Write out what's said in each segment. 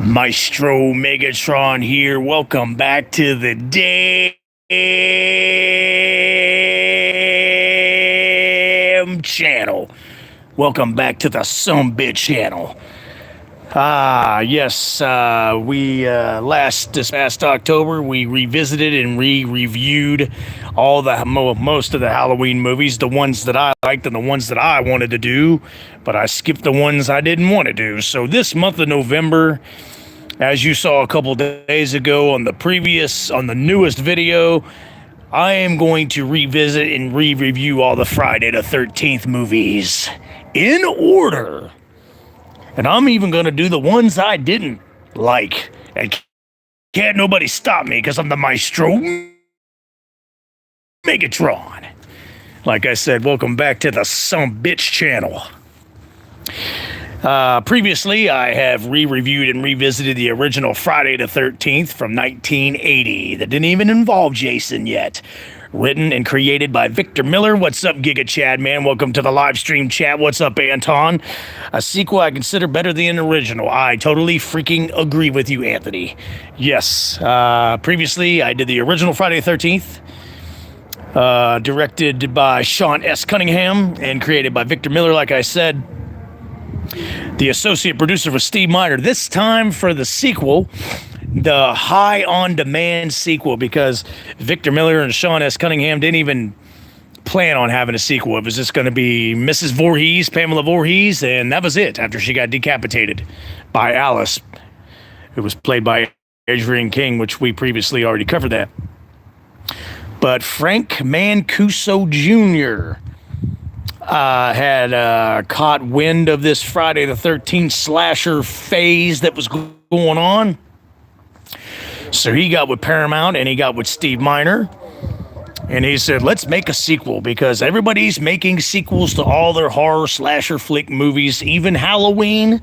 Maestro Megatron here. Welcome back to the damn channel. Welcome back to the Sumbitch channel. Yes, this past October, we revisited and reviewed all the most of the Halloween movies, the ones that I liked and the ones that I wanted to do, but I skipped the ones I didn't want to do. So this month of November, as you saw a couple days ago on the newest video, I am going to revisit and re-review all the Friday the 13th movies in order. And I'm even going to do the ones I didn't like. And can't nobody stop me because I'm the Maestro Megatron. Like I said, welcome back to the Sumbitch channel. Previously, I have re-reviewed and revisited the original Friday the 13th from 1980 that didn't even involve Jason yet. Written and created by Victor Miller. What's up, Giga Chad, man? Welcome to the Livestream Chat. What's up, Anton? A sequel I consider better than the original. I totally freaking agree with you, Anthony. Yes. Previously, I did the original Friday the 13th. Directed by Sean S. Cunningham and created by Victor Miller, like I said. The associate producer was Steve Miner. This time for the sequel, the High on Demand sequel, because Victor Miller and Sean S. Cunningham didn't even plan on having a sequel. It was just going to be Mrs. Voorhees, Pamela Voorhees, and that was it after she got decapitated by Alice, who was played by Adrian King, which we previously already covered that. But Frank Mancuso Jr. Had caught wind of this Friday the 13th slasher phase that was going on. So he got with Paramount and he got with Steve Miner. And he said, let's make a sequel because everybody's making sequels to all their horror slasher flick movies. Even Halloween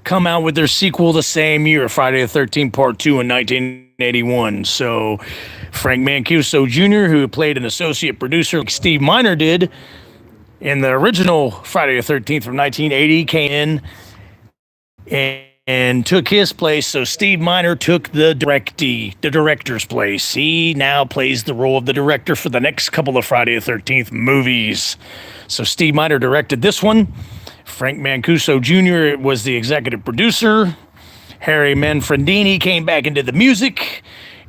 come out with their sequel the same year, Friday the 13th Part 2 in 1981. So Frank Mancuso Jr., who played an associate producer like Steve Miner did, in the original Friday the 13th from 1980, came in and took his place. So Steve Miner took the director's place. He now plays the role of the director for the next couple of Friday the 13th movies. So Steve Miner directed this one. Frank Mancuso Jr. was the executive producer. Harry Manfredini came back into the music.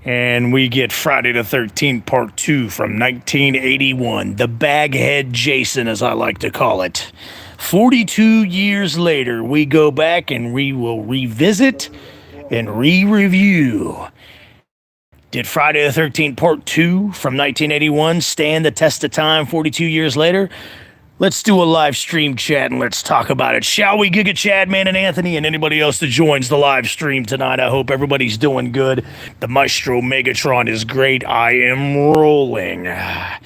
And we get Friday the 13th Part 2 from 1981. The Baghead Jason, as I like to call it. 42 years later, we go back and we will revisit and re-review. Did Friday the 13th Part 2 from 1981 stand the test of time 42 years later? Let's do a live stream chat and let's talk about it. Shall we, Giga Chad, Man, and Anthony, and anybody else that joins the live stream tonight? I hope everybody's doing good. The Maestro Megatron is great. I am rolling. I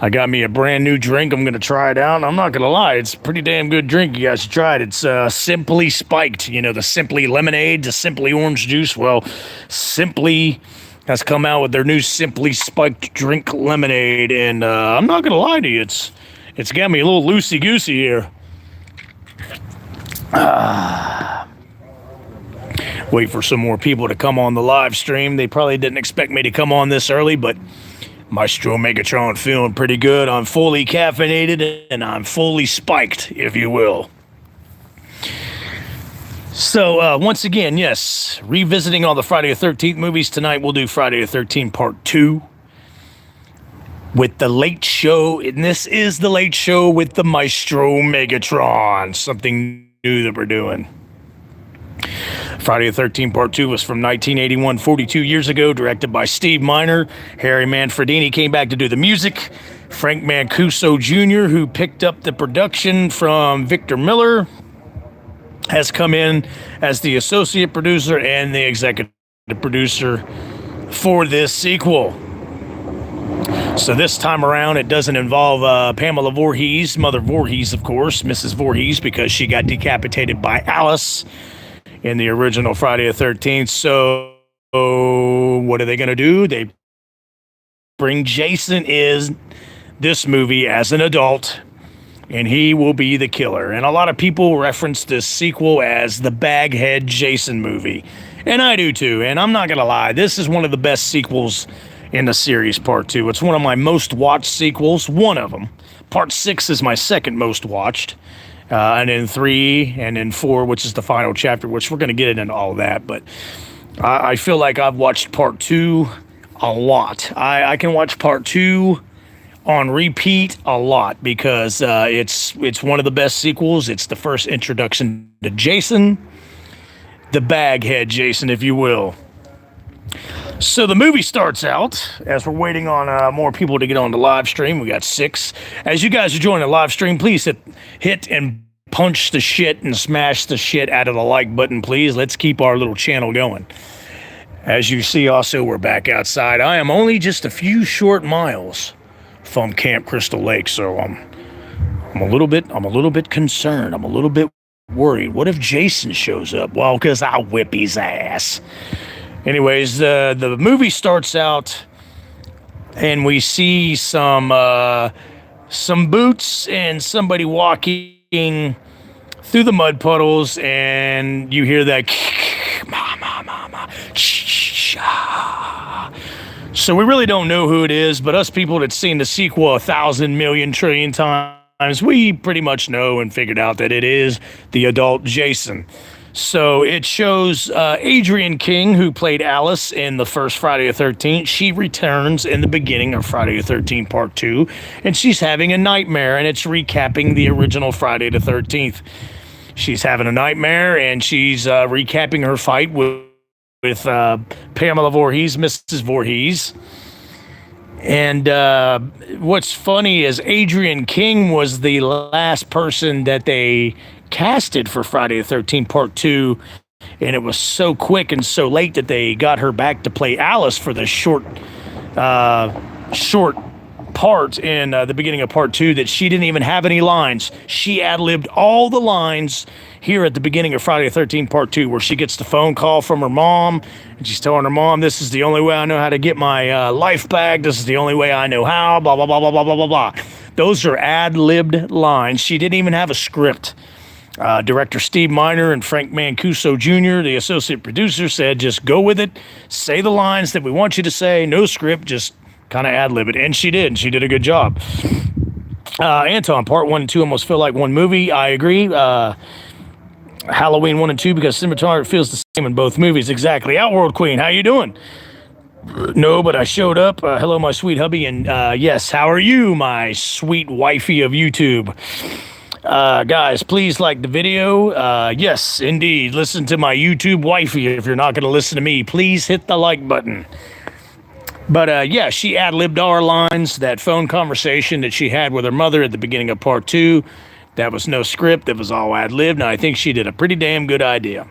got me a brand new drink. I'm going to try it out. I'm not going to lie. It's a pretty damn good drink. You guys should try it. It's Simply Spiked. You know, the Simply Lemonade, the Simply Orange Juice. Well, Simply has come out with their new Simply Spiked Drink Lemonade. And I'm not going to lie to you. It's got me a little loosey-goosey here. Wait for some more people to come on the live stream. They probably didn't expect me to come on this early, but Maestro Megatron feeling pretty good. I'm fully caffeinated, and I'm fully spiked, if you will. So, once again, yes, revisiting all the Friday the 13th movies. Tonight we'll do Friday the 13th Part 2. With the Late Show, and this is the Late Show with the Maestro Megatron, something new that we're doing. Friday the 13th Part 2 was from 1981, 42 years ago, directed by Steve Miner. Harry Manfredini came back to do the music. Frank Mancuso Jr., who picked up the production from Victor Miller, has come in as the associate producer and the executive producer for this sequel. So this time around, it doesn't involve Pamela Voorhees, Mother Voorhees, of course, Mrs. Voorhees, because she got decapitated by Alice in the original Friday the 13th. So what are they going to do? They bring Jason in this movie as an adult and he will be the killer. And a lot of people reference this sequel as the Baghead Jason movie, and I do too. And I'm not gonna lie, this is one of the best sequels in the series. Part 2, it's one of my most watched sequels, one of them. Part 6 is my second most watched, and then 3, and then 4, which is the final chapter, which we're gonna get into all that. But I feel like I've watched Part 2 a lot. I can watch Part 2 on repeat a lot because it's one of the best sequels. It's the first introduction to Jason, the Baghead Jason, if you will. So the movie starts out, as we're waiting on more people to get on the live stream. We got 6. As you guys are joining the live stream, please hit and punch the shit and smash the shit out of the like button, please. Let's keep our little channel going. As you see, also, we're back outside. I am only just a few short miles from Camp Crystal Lake, so I'm a little bit concerned. I'm a little bit worried. What if Jason shows up? Well, because I'll whip his ass. Anyways, the movie starts out, and we see some boots and somebody walking through the mud puddles, and you hear that mama. So we really don't know who it is, but us people that's seen the sequel 1,000 million trillion times, we pretty much know and figured out that it is the adult Jason. So it shows Adrienne King, who played Alice in the first Friday the 13th. She returns in the beginning of Friday the 13th Part 2, and she's having a nightmare, and it's recapping the original Friday the 13th. She's having a nightmare, and she's recapping her fight with Pamela Voorhees, Mrs. Voorhees. And what's funny is Adrienne King was the last person that they casted for Friday the 13th Part 2, and it was so quick and so late that they got her back to play Alice for the short part in the beginning of Part 2 that she didn't even have any lines. She ad-libbed all the lines here at the beginning of Friday the 13th Part 2, where she gets the phone call from her mom, and she's telling her mom, this is the only way I know how to get my life back. This is the only way I know how, blah, blah, blah, blah, blah, blah, blah, blah. Those are ad-libbed lines. She didn't even have a script. Director Steve Miner and Frank Mancuso Jr., the associate producer, said, just go with it. Say the lines that we want you to say. No script, just kind of ad-lib it. And she did. And she did a good job. Anton, Part 1 and 2 almost feel like one movie. I agree. Halloween 1 and 2 because cinematography feels the same in both movies. Exactly. Outworld Queen, how you doing? No, but I showed up. Hello, my sweet hubby. And yes, how are you, my sweet wifey of YouTube? Guys, please like the video. Yes, indeed. Listen to my YouTube wifey. If you're not going to listen to me, please hit the like button. But yeah, she ad-libbed all her lines. That phone conversation that she had with her mother at the beginning of Part 2, that was no script. That was all ad-libbed. And I think she did a pretty damn good idea.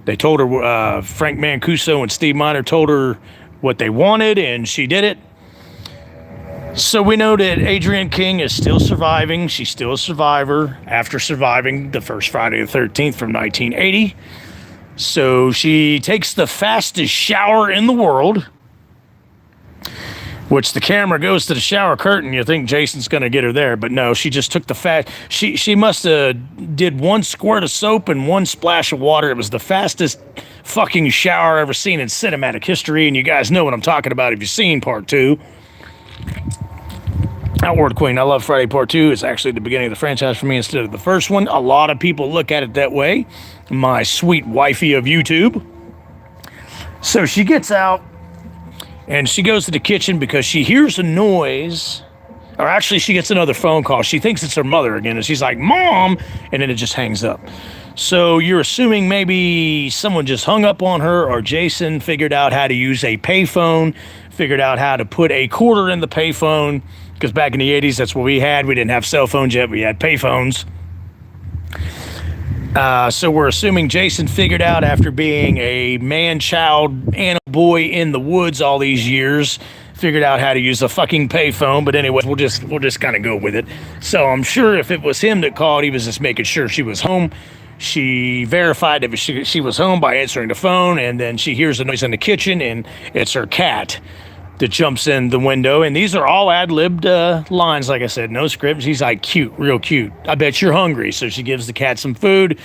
They told her, Frank Mancuso and Steve Miner told her what they wanted, and she did it. So we know that Adrienne King is still surviving. She's still a survivor after surviving the first Friday the 13th from 1980. So she takes the fastest shower in the world, which the camera goes to the shower curtain. You think Jason's going to get her there, but no, she just took the she must have did one squirt of soap and one splash of water. It was the fastest fucking shower I've ever seen in cinematic history, and you guys know what I'm talking about if you've seen Part 2. Outward Queen, I love Friday Part 2. It's actually the beginning of the franchise for me instead of the first one. A lot of people look at it that way. My sweet wifey of YouTube. So she gets out, and she goes to the kitchen because she hears a noise. Or actually, she gets another phone call. She thinks it's her mother again, and she's like, Mom! And then it just hangs up. So you're assuming maybe someone just hung up on her, or Jason figured out how to use a payphone, figured out how to put a quarter in the payphone, because back in the 80s, that's what we had. We didn't have cell phones yet. We had payphones. So we're assuming Jason figured out, after being a man-child animal boy in the woods all these years, figured out how to use a fucking payphone. But anyway, we'll just kind of go with it. So I'm sure if it was him that called, he was just making sure she was home. She verified that she was home by answering the phone, and then she hears a noise in the kitchen, and it's her cat that jumps in the window. And these are all ad-libbed lines, like I said, no script. She's like, cute, real cute. I bet you're hungry. So she gives the cat some food.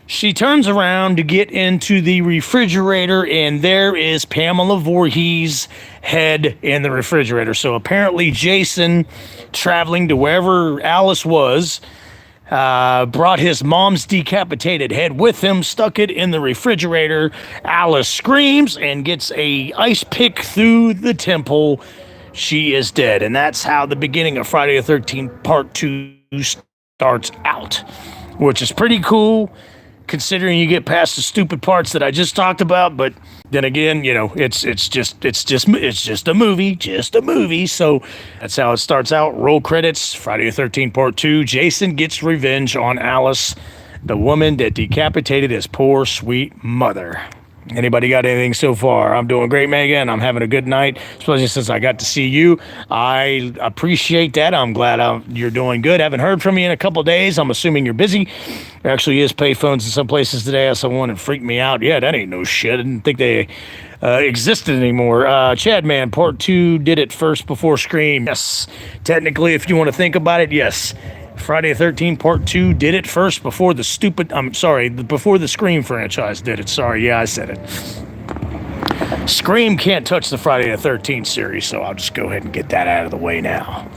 She turns around to get into the refrigerator, and there is Pamela Voorhees' head in the refrigerator. So apparently Jason, traveling to wherever Alice was, brought his mom's decapitated head with him, stuck it in the refrigerator. Alice screams and gets a ice pick through the temple. She is dead. And that's how the beginning of Friday the 13th Part 2 starts out, which is pretty cool, considering you get past the stupid parts that I just talked about. But then again, you know, it's just a movie. So that's how it starts out. Roll credits. Friday the 13th Part 2. Jason gets revenge on Alice, the woman that decapitated his poor sweet mother. Anybody got anything so far? I'm doing great, Megan. I'm having a good night, especially since I got to see you. I appreciate that. I'm glad you're doing good. Haven't heard from you in a couple of days. I'm assuming you're busy. There actually is payphones in some places today. I saw one and freaked me out. Yeah, that ain't no shit. I didn't think they existed anymore. Chadman, Part 2 did it first before Scream. Yes. Technically, if you want to think about it, yes. Friday the 13th Part 2 did it first before before the Scream franchise did it. Sorry, yeah, I said it. Scream can't touch the Friday the 13th series, so I'll just go ahead and get that out of the way now.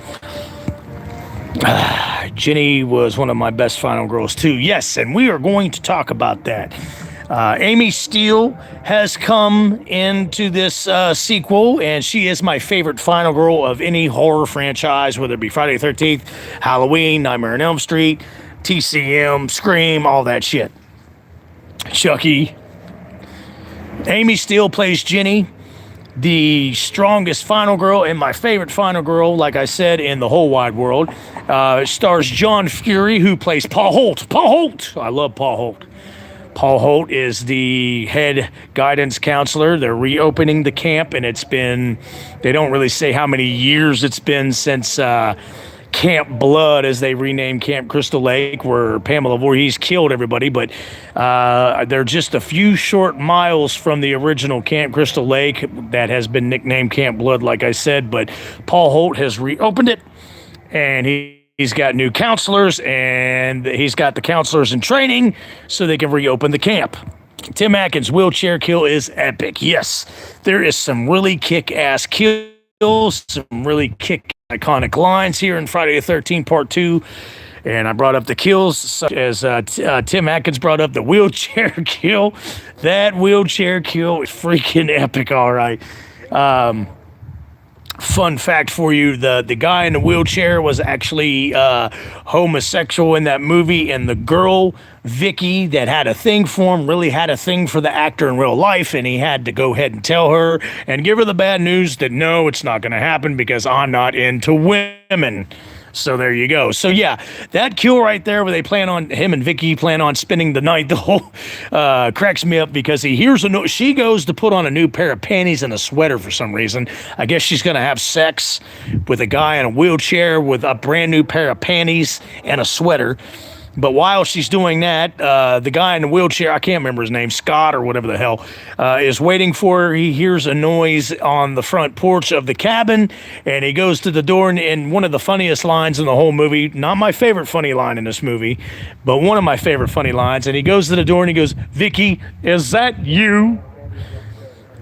Jenny was one of my best final girls, too. Yes, and we are going to talk about that. Amy Steele has come into this sequel, and she is my favorite final girl of any horror franchise, whether it be Friday the 13th, Halloween, Nightmare on Elm Street, TCM, Scream, all that shit. Chucky. Amy Steele plays Jenny, the strongest final girl and my favorite final girl, like I said, in the whole wide world. Stars John Fury, who plays Paul Holt. Paul Holt! I love Paul Holt. Paul Holt is the head guidance counselor. They're reopening the camp, and they don't really say how many years it's been since Camp Blood, as they renamed Camp Crystal Lake, where Pamela Voorhees killed everybody. But they're just a few short miles from the original Camp Crystal Lake that has been nicknamed Camp Blood, like I said. But Paul Holt has reopened it, and He's got new counselors, and he's got the counselors in training so they can reopen the camp. Tim Atkins' wheelchair kill is epic. Yes, there is some really kick-ass kills, some really iconic lines here in Friday the 13th Part 2. And I brought up the kills, such as Tim Atkins brought up the wheelchair kill. That wheelchair kill is freaking epic, all right. Fun fact for you, the guy in the wheelchair was actually homosexual in that movie, and the girl, Vicky, that had a thing for him, really had a thing for the actor in real life, and he had to go ahead and tell her and give her the bad news that no, it's not going to happen because I'm not into women. So there you go. So yeah, that kill right there where him and Vicky plan on spending the night, the whole cracks me up because he hears she goes to put on a new pair of panties and a sweater for some reason. I guess she's going to have sex with a guy in a wheelchair with a brand new pair of panties and a sweater. But while she's doing that, the guy in the wheelchair, I can't remember his name, Scott or whatever the hell, is waiting for her. He hears a noise on the front porch of the cabin, and he goes to the door, and one of the funniest lines in the whole movie, not my favorite funny line in this movie, but one of my favorite funny lines, and he goes to the door and he goes, "Vicky, is that you?"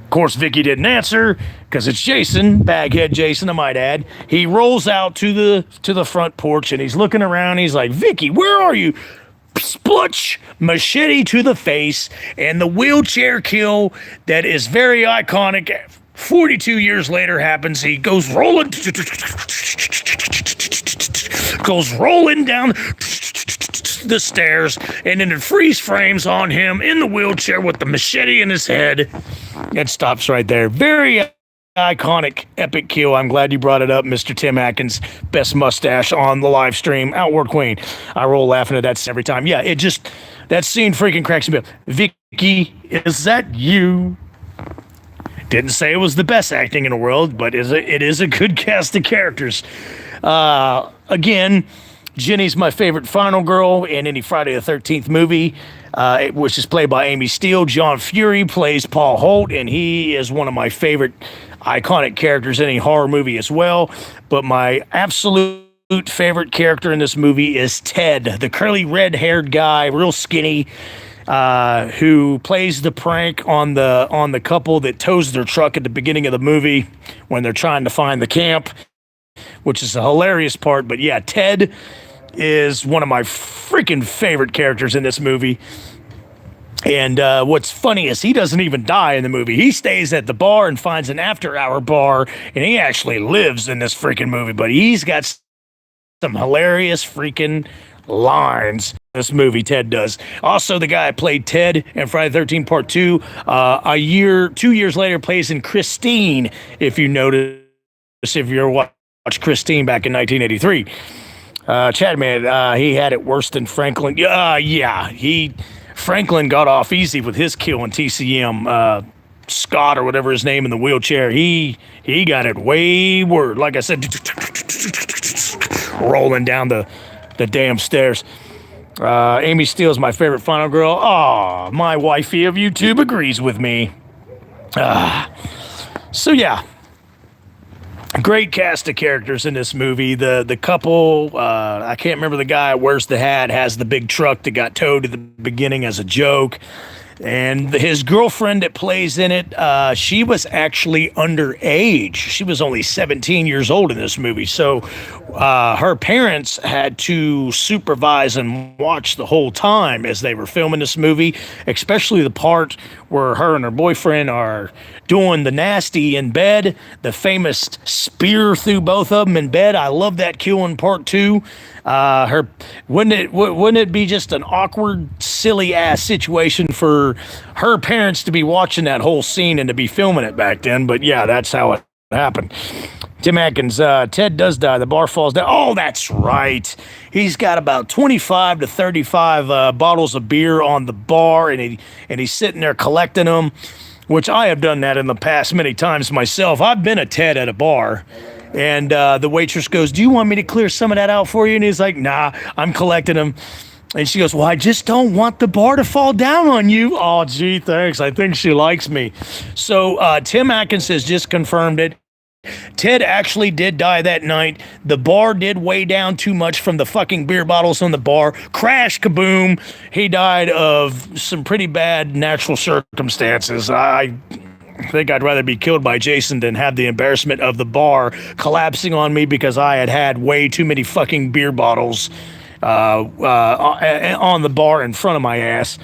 Of course, Vicky didn't answer because it's Jason, baghead Jason, I might add. He rolls out to the front porch and he's looking around. He's like, "Vicky, where are you?" Splutch, machete to the face, and the wheelchair kill that is very iconic. 42 years later happens. He goes rolling down the stairs, and then it freeze frames on him in the wheelchair with the machete in his head. It stops right there. Very iconic, epic kill. I'm glad you brought it up, Mr. Tim Atkins. Best mustache on the live stream. Outward Queen. I roll laughing at that every time. Yeah, that scene freaking cracks me up. "Vicky, is that you?" Didn't say it was the best acting in the world, but it is a good cast of characters. Again, Jenny's my favorite final girl in any Friday the 13th movie, which is played by Amy Steele. John Fury plays Paul Holt, and he is one of my favorite iconic characters in any horror movie as well. But my absolute favorite character in this movie is Ted, the curly red-haired guy, real skinny, who plays the prank on the couple that tows their truck at the beginning of the movie when they're trying to find the camp, which is a hilarious part. But yeah, Ted is one of my freaking favorite characters in this movie. And what's funny is he doesn't even die in the movie. He stays at the bar and finds an after-hour bar, and he actually lives in this freaking movie. But he's got some hilarious freaking lines in this movie, Ted does. Also, the guy who played Ted in Friday the 13th Part 2, 2 years later, plays in Christine, if you notice, if you ever watched Christine back in 1983. Chad, man, he had it worse than Franklin. Franklin got off easy with his kill in TCM. Scott or whatever his name in the wheelchair, he got it way worse. Like I said, rolling down the damn stairs. Amy Steele's my favorite final girl. Oh, my wifey of YouTube agrees with me. So yeah, great cast of characters in this movie. The couple, I can't remember the guy who wears the hat, has the big truck that got towed at the beginning as a joke. And his girlfriend that plays in it, she was actually underage. She was only 17 years old in this movie. So her parents had to supervise and watch the whole time as they were filming this movie, especially the part where her and her boyfriend are doing the nasty in bed, the famous spear through both of them in bed. I love that kill in Part 2. Wouldn't it be just an awkward, silly ass situation for her parents to be watching that whole scene and to be filming it back then? But yeah, that's how it happened. Tim Atkins, Ted does die. The bar falls down. Oh, that's right. He's got about 25 to 35 bottles of beer on the bar, and he's sitting there collecting them, which I have done that in the past many times myself. I've been a Ted at a bar. And the waitress goes, "Do you want me to clear some of that out for you?" And he's like, "Nah, I'm collecting them." And she goes, "Well, I just don't want the bar to fall down on you." Oh, gee, thanks. I think she likes me. So Tim Atkins has just confirmed it. Ted actually did die that night. The bar did weigh down too much from the fucking beer bottles on the bar. Crash, kaboom. He died of some pretty bad natural circumstances. I think I'd rather be killed by Jason than have the embarrassment of the bar collapsing on me because I had way too many fucking beer bottles on the bar in front of my ass.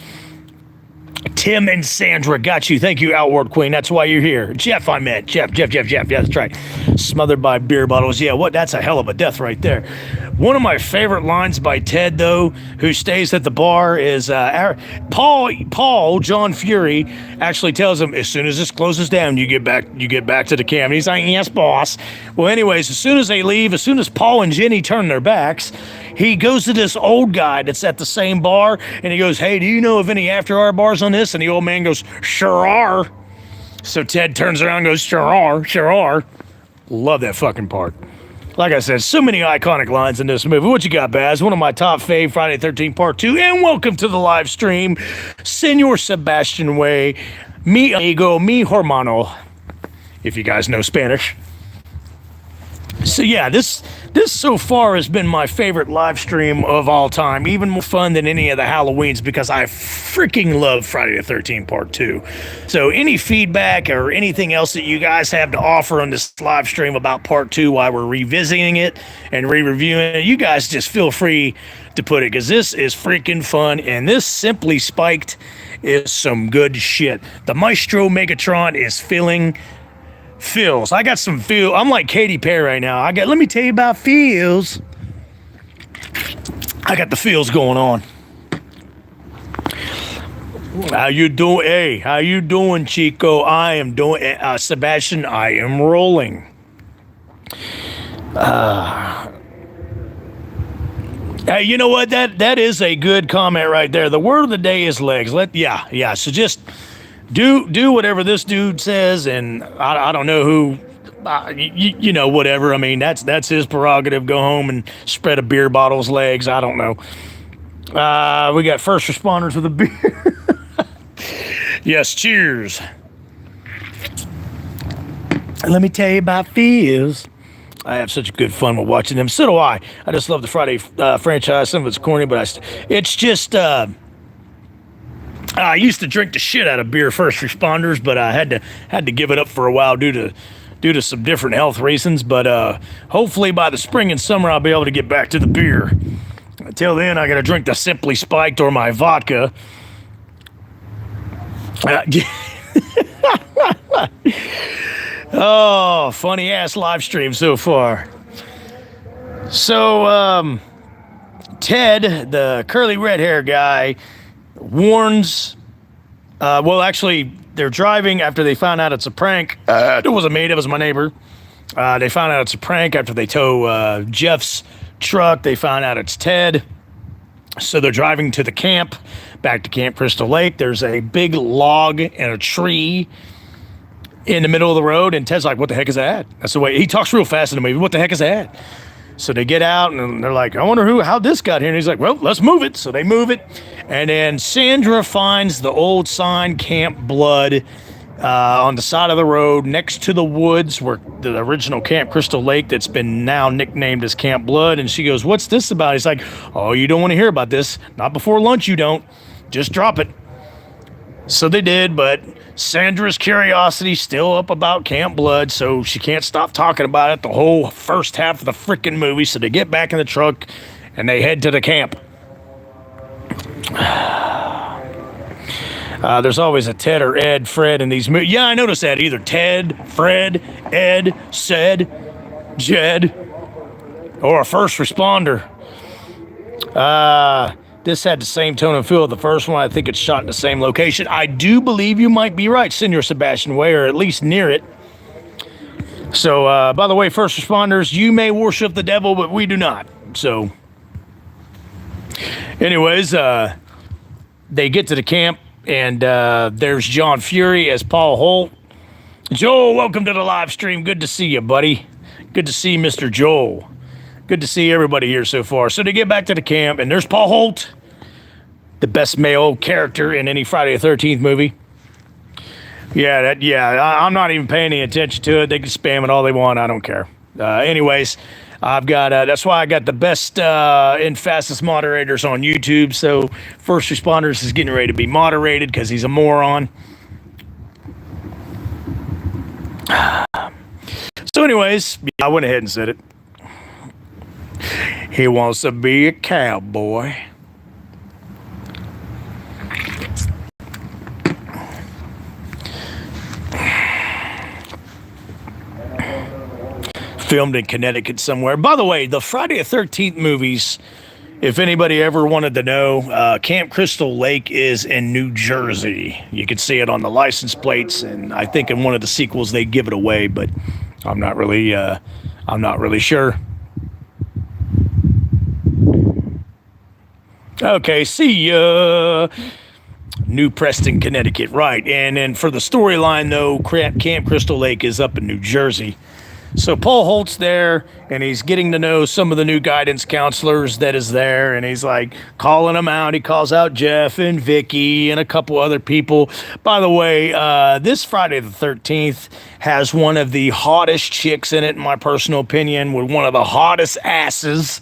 Tim and Sandra, got you. Thank you, Outward Queen. That's why you're here. Jeff, I meant. Jeff. Yeah, that's right. Smothered by beer bottles. Yeah, that's a hell of a death right there. One of my favorite lines by Ted, though, who stays at the bar, is Paul, John Fury, actually tells him, as soon as this closes down, you get back to the camp. And he's like, "Yes, boss." Well, anyways, as soon as they leave, as soon as Paul and Jenny turn their backs, he goes to this old guy that's at the same bar, and he goes, "Hey, do you know of any after-hour bars on this?" And the old man goes, "Sure are." So Ted turns around and goes, "Sure are." Love that fucking part. Like I said, so many iconic lines in this movie. What you got, Baz? One of my top fave Friday the 13th Part 2. And welcome to the live stream. Senor Sebastian Way. Mi amigo, mi hermano. If you guys know Spanish. So yeah, this so far has been my favorite live stream of all time, even more fun than any of the Halloweens because I freaking love Friday the 13th Part 2. So any feedback or anything else that you guys have to offer on this live stream about Part 2 while we're revisiting it and re-reviewing it, you guys just feel free to put it because this is freaking fun and this Simply Spiked is some good shit. The Maestro Megatron is feels. I got some feel. I'm like Katy Perry right now. Let me tell you about feels. I got the feels going on. How you doing? Hey, how you doing, Chico? I am doing, Sebastian, I am rolling. Hey, you know what? That is a good comment right there. The word of the day is legs. Yeah. So just do whatever this dude says, and I don't know who, you know, whatever. I mean, that's his prerogative. Go home and spread a beer bottle's legs. I don't know. We got first responders with a beer. Yes, cheers. Let me tell you about feels. I have such good fun with watching them. So do I. I just love the Friday franchise. Some of it's corny, but it's just. I used to drink the shit out of beer first responders, but I had to give it up for a while due to some different health reasons. But hopefully by the spring and summer I'll be able to get back to the beer. Until then, I gotta drink the Simply Spiked or my vodka. Oh, funny ass live stream so far. So, Ted, the curly red hair guy, warns. Well, actually, they're driving after they found out it's a prank. It wasn't me, it was my neighbor. They found out it's a prank after they tow Jeff's truck. They found out it's Ted. So they're driving to the camp, back to Camp Crystal Lake. There's a big log and a tree in the middle of the road, and Ted's like, what the heck is that? That's the way he talks real fast in the movie. What the heck is that? So they get out and they're like, I wonder how this got here. And he's like, well, let's move it. So they move it. And then Sandra finds the old sign, Camp Blood, on the side of the road next to the woods where the original Camp Crystal Lake that's been now nicknamed as Camp Blood. And she goes, what's this about? He's like, oh, you don't want to hear about this. Not before lunch, you don't. Just drop it. So they did, but Sandra's curiosity still up about Camp Blood, so she can't stop talking about it the whole first half of the freaking movie. So they get back in the truck and they head to the camp. There's always a Ted or Ed, Fred in these movies. Yeah, I noticed that. Either Ted, Fred, Ed, Sed, Jed, or a first responder. This had the same tone and feel of the first one. I think it's shot in the same location. I do believe you might be right, Senor Sebastian Way, or at least near it. So, by the way, first responders, you may worship the devil, but we do not. So, anyways, they get to the camp, and there's John Fury as Paul Holt. Joel, welcome to the live stream. Good to see you, buddy. Good to see Mr. Joel. Good to see everybody here so far. So they get back to the camp, and there's Paul Holt, the best male character in any Friday the 13th movie. I'm not even paying any attention to it. They can spam it all they want. I don't care. Anyways, I've got, that's why I got the best and fastest moderators on YouTube. So First Responders is getting ready to be moderated because he's a moron. So anyways, I went ahead and said it. He wants to be a cowboy. Filmed in Connecticut somewhere. By the way, the Friday the 13th movies, if anybody ever wanted to know, Camp Crystal Lake is in New Jersey. You can see it on the license plates, and I think in one of the sequels they give it away, but I'm not really sure. Okay, see ya. New Preston, Connecticut, right. And then for the storyline, though, Camp Crystal Lake is up in New Jersey. So Paul Holt's there, and he's getting to know some of the new guidance counselors that is there, and he's like calling them out. He calls out Jeff and Vicky and a couple other people. By the way, this Friday the 13th has one of the hottest chicks in it, in my personal opinion, with one of the hottest asses.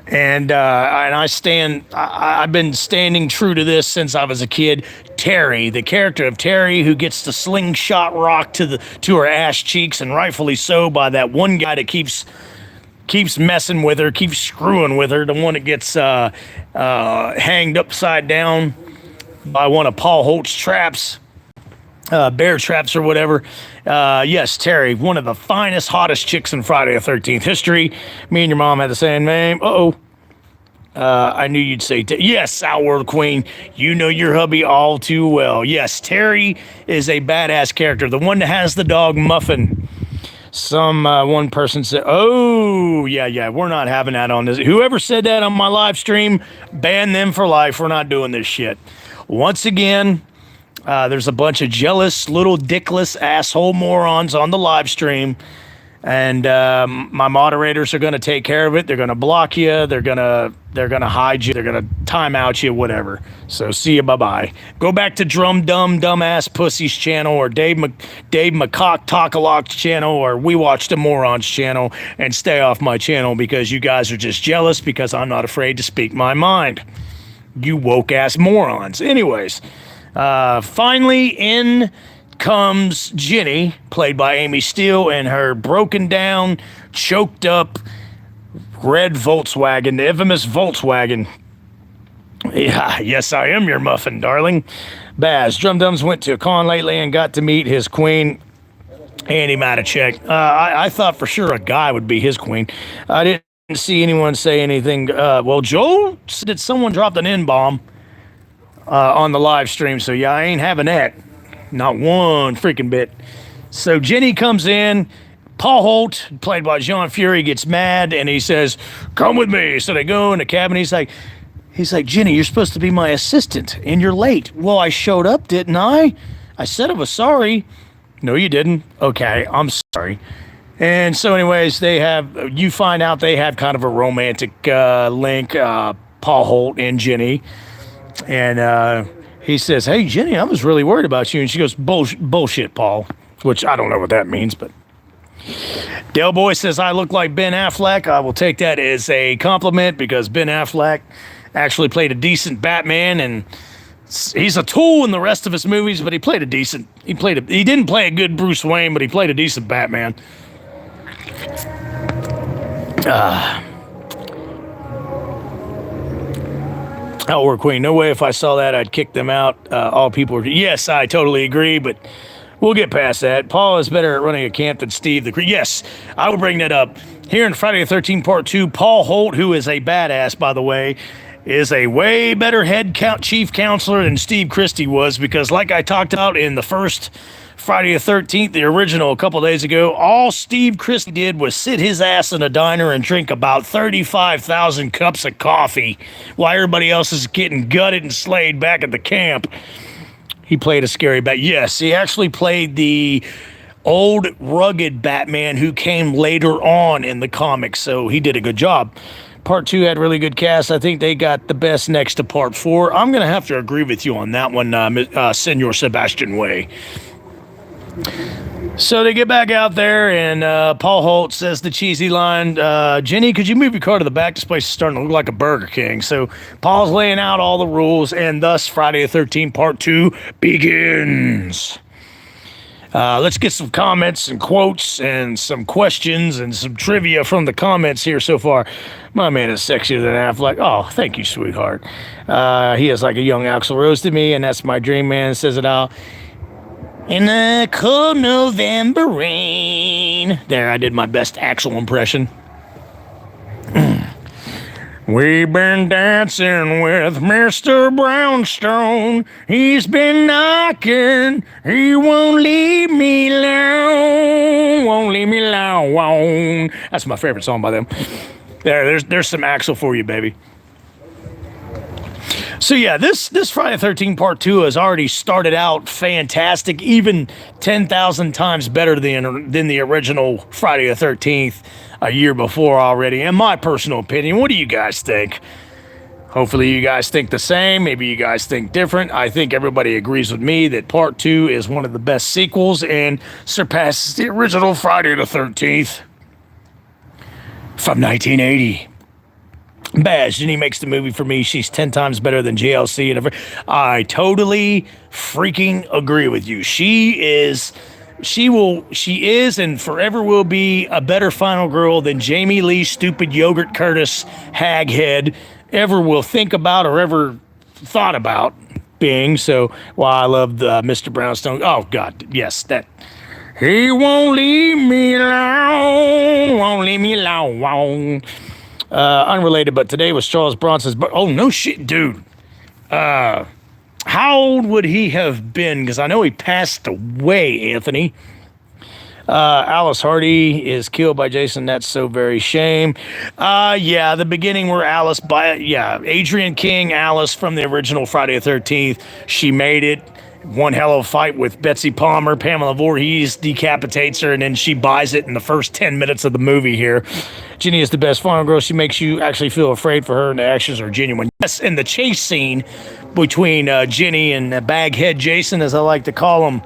And I've been standing true to this since I was a kid. Terry, the character of Terry, who gets the slingshot rock to her ass cheeks, and rightfully so, by that one guy that keeps messing with her, keeps screwing with her, the one that gets hanged upside down by one of Paul Holt's traps, bear traps or whatever. Yes, Terry, one of the finest, hottest chicks in Friday the 13th history. Me and your mom had the same name. I knew you'd say, yes, Our World Queen. You know your hubby all too well. Yes, Terry is a badass character. The one that has the dog Muffin. One person said, oh, yeah, we're not having that on this. Whoever said that on my live stream, ban them for life. We're not doing this shit. Once again, there's a bunch of jealous, little dickless asshole morons on the live stream. And my moderators are going to take care of it. They're going to block you. They're going to They're going to hide you. They're going to time out you, whatever. So see you. Bye-bye. Go back to Drum Dumb Dumbass Pussy's channel or Dave McCock Talkalok's channel or We Watch the Morons channel and stay off my channel because you guys are just jealous because I'm not afraid to speak my mind. You woke-ass morons. Anyways, finally in comes Jenny, played by Amy Steele, in her broken down, choked up, red Volkswagen, the infamous Volkswagen. Yeah, yes, I am your muffin, darling. Baz, Drum Dums went to a con lately and got to meet his queen, Annie Matichek. I thought for sure a guy would be his queen. I didn't see anyone say anything. Well, Joel said someone dropped an N-bomb on the live stream, so yeah, I ain't having that. Not one freaking bit. So Jenny comes in. Paul Holt, played by John Fury, gets mad and he says, "Come with me." So they go in the cabin. He's like, "Jenny, you're supposed to be my assistant and you're late." "Well, I showed up, didn't I? I said I was sorry." "No, you didn't." "Okay, I'm sorry." And so anyways, you find out they have kind of a romantic link, Paul Holt and Jenny. And he says, "Hey, Jenny, I was really worried about you." And she goes, Bullshit, Paul," which I don't know what that means, but Del Boy says, "I look like Ben Affleck." I will take that as a compliment because Ben Affleck actually played a decent Batman, and he's a tool in the rest of his movies, but he didn't play a good Bruce Wayne, but he played a decent Batman. Outward Queen, no way if I saw that I'd kick them out. All people were, yes, I totally agree, but we'll get past that. Paul is better at running a camp than Steve the Creep. Yes, I will bring that up. Here in Friday the 13th Part 2, Paul Holt, who is a badass, by the way, is a way better chief counselor than Steve Christie was, because like I talked about in the first Friday the 13th, the original, a couple days ago, all Steve Christie did was sit his ass in a diner and drink about 35,000 cups of coffee while everybody else is getting gutted and slayed back at the camp. He played a scary Batman. Yes, he actually played the old rugged Batman who came later on in the comics, so he did a good job. Part 2 had really good cast. I think they got the best next to Part 4. I'm going to have to agree with you on that one, Senor Sebastian Way. So they get back out there, and Paul Holt says the cheesy line, "Jenny, could you move your car to the back? This place is starting to look like a Burger King." So Paul's laying out all the rules, and thus Friday the 13th Part 2 begins. Let's get some comments and quotes and some questions and some trivia from the comments here so far. My man is sexier than Affleck. Oh, thank you, sweetheart. He is like a young Axl Rose to me, and that's my dream man. Says it all. In the cold November rain. There, I did my best Axl impression. We've been dancing with Mr. Brownstone. He's been knocking. He won't leave me alone. Won't leave me alone. That's my favorite song by them. There's some Axl for you, baby. So yeah, this Friday the 13th Part 2 has already started out fantastic, even 10,000 times better than the original Friday the 13th a year before already, in my personal opinion. What do you guys think? Hopefully you guys think the same. Maybe you guys think different. I think everybody agrees with me that Part 2 is one of the best sequels and surpasses the original Friday the 13th from 1980. Baz, Jenny makes the movie for me. She's 10 times better than JLC and everything. I totally freaking agree with you. She is and forever will be a better final girl than Jamie Lee Stupid Yogurt Curtis Haghead ever will think about or ever thought about being. So, while I love Mr. Brownstone. Oh, God, yes, that. He won't leave me alone. Won't leave me alone. Unrelated, but today was Charles Bronson's birthday. Oh, no shit, dude. How old would he have been? Because I know he passed away, Anthony. Alice Hardy is killed by Jason. That's so very shame. Yeah, the beginning where Adrienne King, Alice from the original Friday the 13th. She made it. One hell of a fight with Betsy Palmer. Pamela Voorhees decapitates her, and then she buys it in the first 10 minutes of the movie here. Ginny is the best final girl. She makes you actually feel afraid for her, and the actions are genuine. Yes, and the chase scene between Ginny and Baghead Jason, as I like to call him,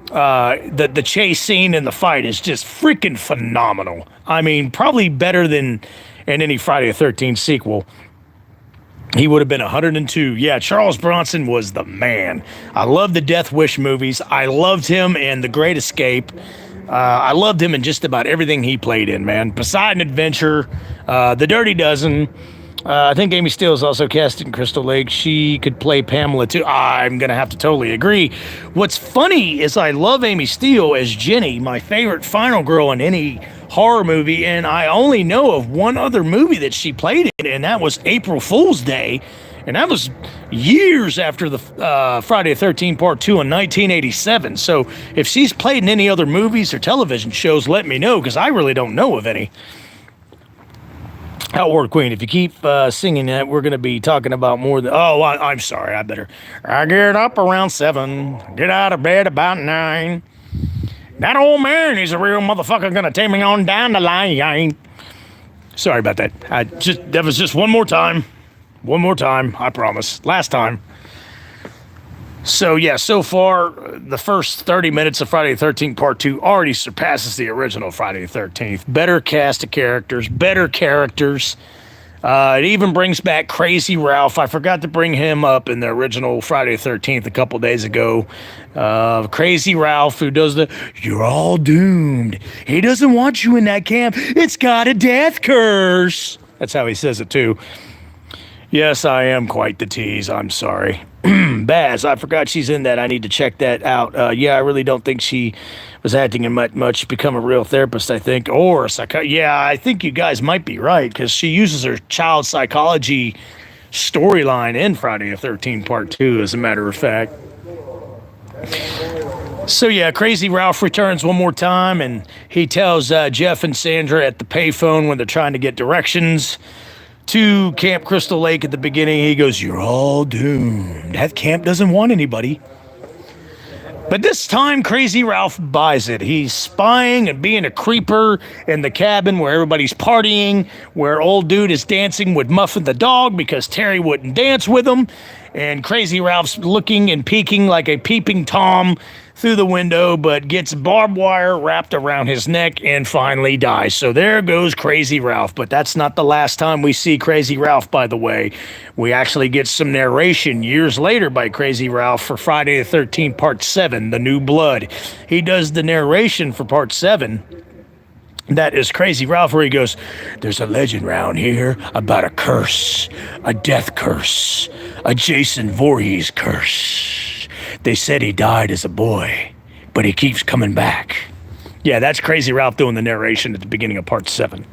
the chase scene and the fight is just freaking phenomenal. I mean, probably better than in any Friday the 13th sequel. He would have been 102. Yeah, Charles Bronson was the man. I love the Death Wish movies. I loved him in The Great Escape. I loved him in just about everything he played in, man. Poseidon Adventure, The Dirty Dozen. I think Amy Steele is also cast in Crystal Lake. She could play Pamela, too. I'm going to have to totally agree. What's funny is I love Amy Steele as Jenny, my favorite final girl in any horror movie, and I only know of one other movie that she played in, and that was April Fool's Day, and that was years after the Friday the 13th Part 2 in 1987. So if she's played in any other movies or television shows, let me know, because I really don't know of any. Outward Queen, if you keep singing that, we're going to be talking about more than... Oh, I'm sorry, I get up around 7, get out of bed about 9. That old man, he's a real motherfucker, gonna take me on down the line. Sorry about that. That was just one more time. One more time, I promise. Last time. So, yeah, so far, the first 30 minutes of Friday the 13th Part 2 already surpasses the original Friday the 13th. Better cast of characters, better characters. It even brings back Crazy Ralph. I forgot to bring him up in the original Friday the 13th a couple days ago. Crazy Ralph, who does the, you're all doomed. He doesn't want you in that camp. It's got a death curse. That's how he says it, too. Yes, I am quite the tease. I'm sorry. Baz, I forgot she's in that. I need to check that out. Yeah, I really don't think she was acting in much. Become a real therapist, I think. Or a yeah, I think you guys might be right, because she uses her child psychology storyline in Friday the 13th Part 2, as a matter of fact. So, yeah, Crazy Ralph returns one more time, and he tells Jeff and Sandra at the payphone when they're trying to get directions to Camp Crystal Lake at the beginning. He goes, you're all doomed. That camp doesn't want anybody. But this time, Crazy Ralph buys it. He's spying and being a creeper in the cabin where everybody's partying, where old dude is dancing with Muffin the dog because Terry wouldn't dance with him. And Crazy Ralph's looking and peeking like a peeping Tom through the window, but gets barbed wire wrapped around his neck and finally dies. So there goes Crazy Ralph. But that's not the last time we see Crazy Ralph, by the way. We actually get some narration years later by Crazy Ralph for Friday the 13th Part 7, The New Blood. He does the narration for Part 7. That is Crazy Ralph, where he goes, there's a legend round here about a curse, a death curse, a Jason Voorhees curse. They said he died as a boy, but he keeps coming back. Yeah, that's Crazy Ralph doing the narration at the beginning of Part 7.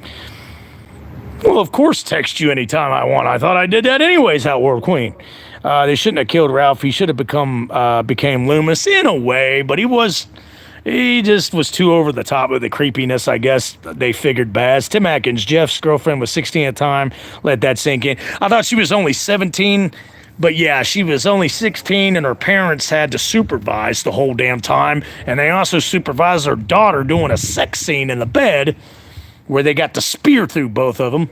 Well, of course, text you anytime I want. I thought I did that anyways, Outworld Queen. They shouldn't have killed Ralph. He should have became Loomis in a way, but he just was too over the top with the creepiness, I guess. They figured Baz. Tim Atkins, Jeff's girlfriend, was 16 at the time. Let that sink in. I thought she was only 17. But yeah, she was only 16, and her parents had to supervise the whole damn time. And they also supervised her daughter doing a sex scene in the bed where they got the spear through both of them.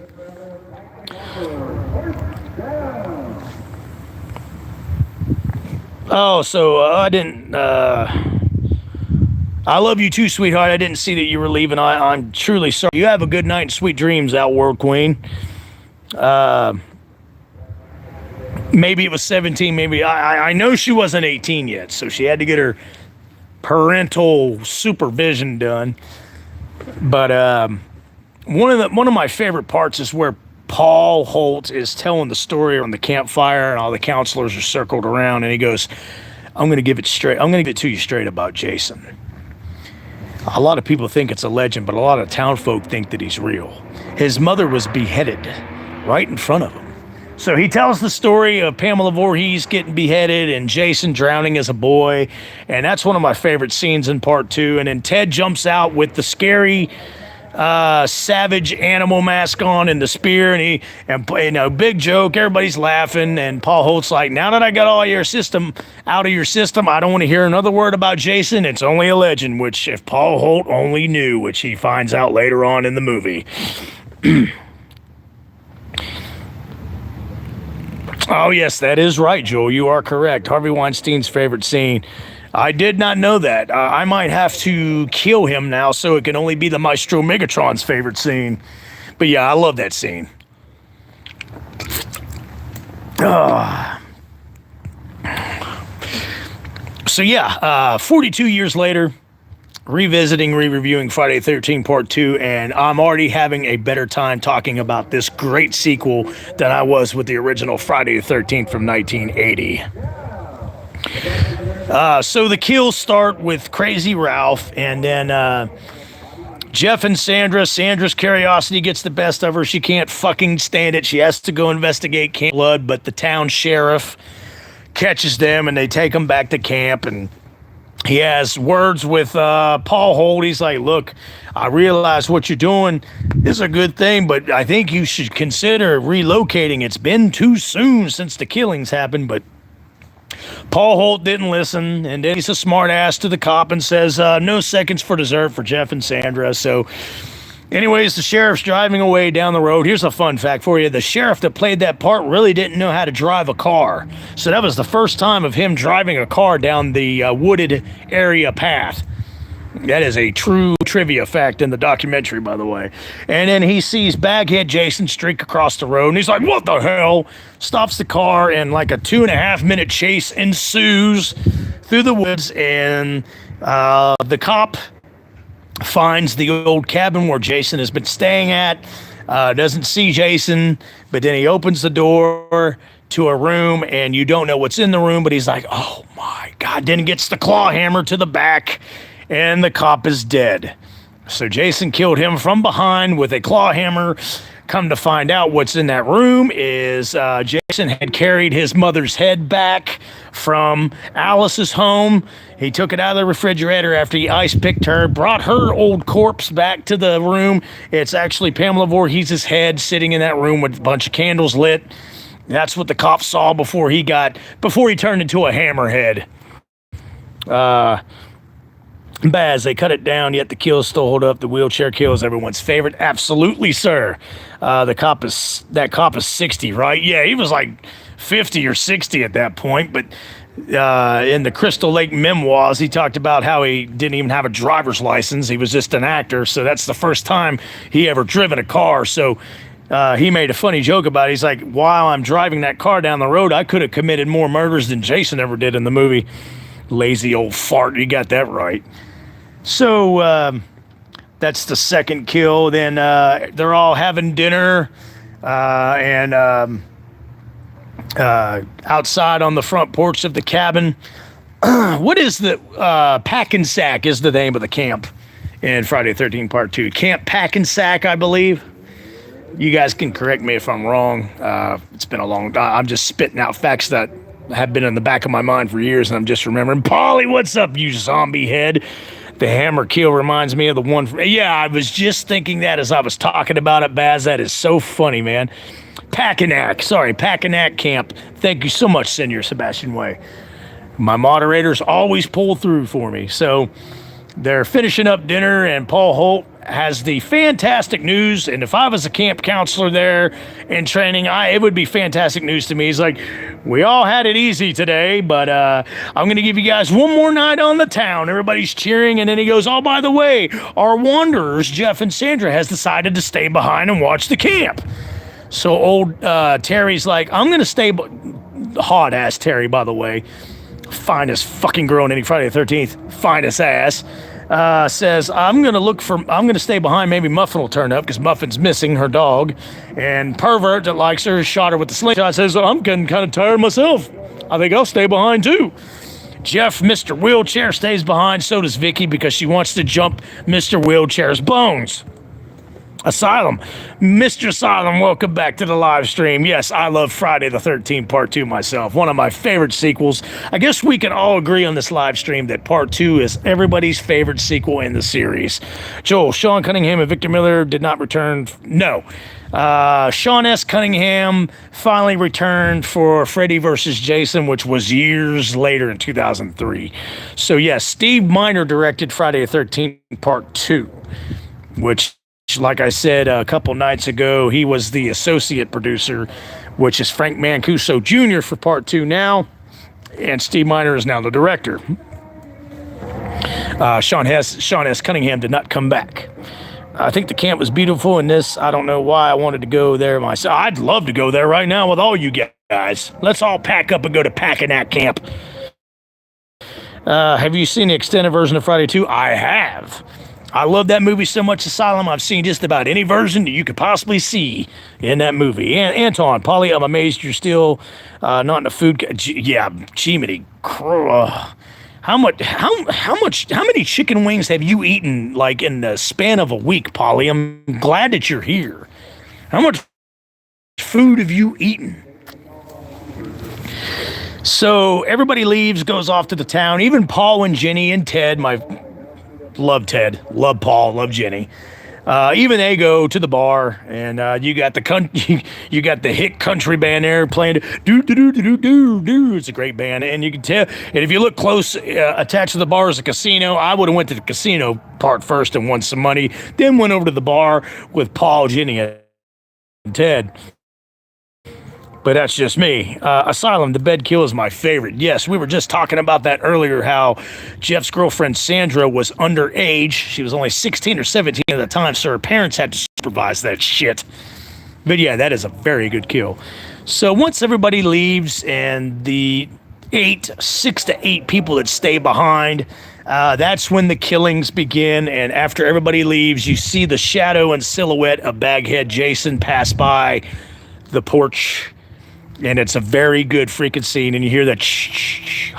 Oh, so I didn't... I love you too, sweetheart. I didn't see that you were leaving. I'm truly sorry. You have a good night and sweet dreams, Outworld Queen. Maybe it was 17. Maybe I know she wasn't 18 yet, so she had to get her parental supervision done. But one of my favorite parts is where Paul Holt is telling the story on the campfire, and all the counselors are circled around, and he goes, I'm going to give it to you straight about Jason. A lot of people think it's a legend, but a lot of townfolk think that he's real. His mother was beheaded right in front of him. So he tells the story of Pamela Voorhees getting beheaded and Jason drowning as a boy. And that's one of my favorite scenes in Part 2. And then Ted jumps out with the scary savage animal mask on and the spear, and big joke. Everybody's laughing, and Paul Holt's like, "Now that I got all your system out of your system, I don't want to hear another word about Jason. It's only a legend." Which, if Paul Holt only knew, which he finds out later on in the movie. Oh yes, that is right, Joel. You are correct. Harvey Weinstein's favorite scene. I did not know that. I might have to kill him now so it can only be the Maestro Megatron's favorite scene. But yeah, I love that scene. So yeah, 42 years later, revisiting, re-reviewing Friday the 13th Part 2, and I'm already having a better time talking about this great sequel than I was with the original Friday the 13th from 1980. So the kills start with Crazy Ralph, and then Jeff and Sandra. Sandra's curiosity gets the best of her. She can't fucking stand it. She has to go investigate Camp Blood, but the town sheriff catches them, and they take them back to camp, and he has words with Paul Holt. He's like, "Look, I realize what you're doing is a good thing, but I think you should consider relocating. It's been too soon since the killings happened." But Paul Holt didn't listen, and then he's a smart ass to the cop and says, "No seconds for dessert for Jeff and Sandra." So anyways, the sheriff's driving away down the road. Here's a fun fact for you. The sheriff that played that part really didn't know how to drive a car. So that was the first time of him driving a car down the wooded area path. That is a true trivia fact in the documentary, by the way. And then he sees Baghead Jason streak across the road, and he's like, "What the hell?" Stops the car, and like a 2.5-minute chase ensues through the woods, and the cop finds the old cabin where Jason has been staying at, doesn't see Jason, but then he opens the door to a room, and you don't know what's in the room, but he's like, "Oh my God." Then he gets the claw hammer to the back, and the cop is dead. So Jason killed him from behind with a claw hammer. Come to find out, what's in that room is Jason had carried his mother's head back from Alice's home. He took it out of the refrigerator after he ice picked her, brought her old corpse back to the room. It's actually Pamela Voorhees' head sitting in that room with a bunch of candles lit. That's what the cop saw before he turned into a hammerhead. Baz, they cut it down, yet the kills still hold up. The wheelchair kill is everyone's favorite. Absolutely, sir. That cop is 60, right? Yeah, he was like 50 or 60 at that point. But in the Crystal Lake memoirs, he talked about how he didn't even have a driver's license. He was just an actor. So that's the first time he ever driven a car. So he made a funny joke about it. He's like, "While I'm driving that car down the road, I could have committed more murders than Jason ever did in the movie." Lazy old fart. You got that right. So that's the second kill. Then they're all having dinner and outside on the front porch of the cabin. What is the Pack and Sack is the name of the camp in Friday the 13th Part 2. Camp Pack and Sack, I believe. You guys can correct me if I'm wrong. It's been a long time. I'm just spitting out facts that have been in the back of my mind for years, and I'm just remembering. Polly, what's up, you zombie head? The hammer kill reminds me of the one. Yeah, I was just thinking that as I was talking about it, Baz. That is so funny, man. Packanack Camp. Thank you so much, Senior Sebastian Way. My moderators always pull through for me. So they're finishing up dinner, and Paul Holt has the fantastic news. And if I was a camp counselor there in training, it would be fantastic news to me. He's like, "We all had it easy today, but I'm going to give you guys one more night on the town." Everybody's cheering, and then he goes, "Oh, by the way, our wanderers, Jeff and Sandra, has decided to stay behind and watch the camp." So old Terry's like, "I'm going to stay." Hot ass Terry, by the way. Finest fucking girl in any Friday the 13th. Finest ass. Says, I'm going to stay behind. Maybe Muffin will turn up because Muffin's missing her dog. And Pervert that likes her shot her with the slingshot says, "I'm getting kind of tired myself. I think I'll stay behind too." Jeff, Mr. Wheelchair, stays behind. So does Vicky because she wants to jump Mr. Wheelchair's bones. Asylum. Mr. Asylum, welcome back to the live stream. Yes, I love Friday the 13th Part 2 myself. One of my favorite sequels. I guess we can all agree on this live stream that Part 2 is everybody's favorite sequel in the series. Joel, Sean Cunningham and Victor Miller did not return. No. Sean S. Cunningham finally returned for Freddy vs. Jason, which was years later in 2003. So, yes, Steve Miner directed Friday the 13th Part 2, which, like I said a couple nights ago, he was the associate producer, which is Frank Mancuso Jr. for Part 2 now, and Steve Miner is now the director. Sean S. Cunningham did not come back. I think the camp was beautiful in this. I don't know why I wanted to go there myself. I'd love to go there right now with all you guys. Let's all pack up and go to Packanack Camp. Have you seen the extended version of Friday 2? I have. I love that movie so much, Asylum. I've seen just about any version that you could possibly see in that movie. And Anton, Polly, I'm amazed you're still not in the food. Yeah, Jiminy. How many chicken wings have you eaten, like, in the span of a week, Polly? I'm glad that you're here. How much food have you eaten? So everybody leaves, goes off to the town. Even Paul and Jenny and Ted, love Ted, love Paul, love Jenny. Even they go to the bar, and you got the hit country band there playing do do do do do do. It's a great band, and you can tell. And if you look close, attached to the bar is a casino. I would have went to the casino part first and won some money, then went over to the bar with Paul, Jenny, and Ted. But that's just me. Asylum, the bed kill is my favorite. Yes, we were just talking about that earlier, how Jeff's girlfriend Sandra was underage. She was only 16 or 17 at the time, so her parents had to supervise that shit. But yeah, that is a very good kill. So once everybody leaves and the 6 to 8 people that stay behind, that's when the killings begin. And after everybody leaves, you see the shadow and silhouette of Baghead Jason pass by the porch. And it's a very good freaking scene, and you hear that shh.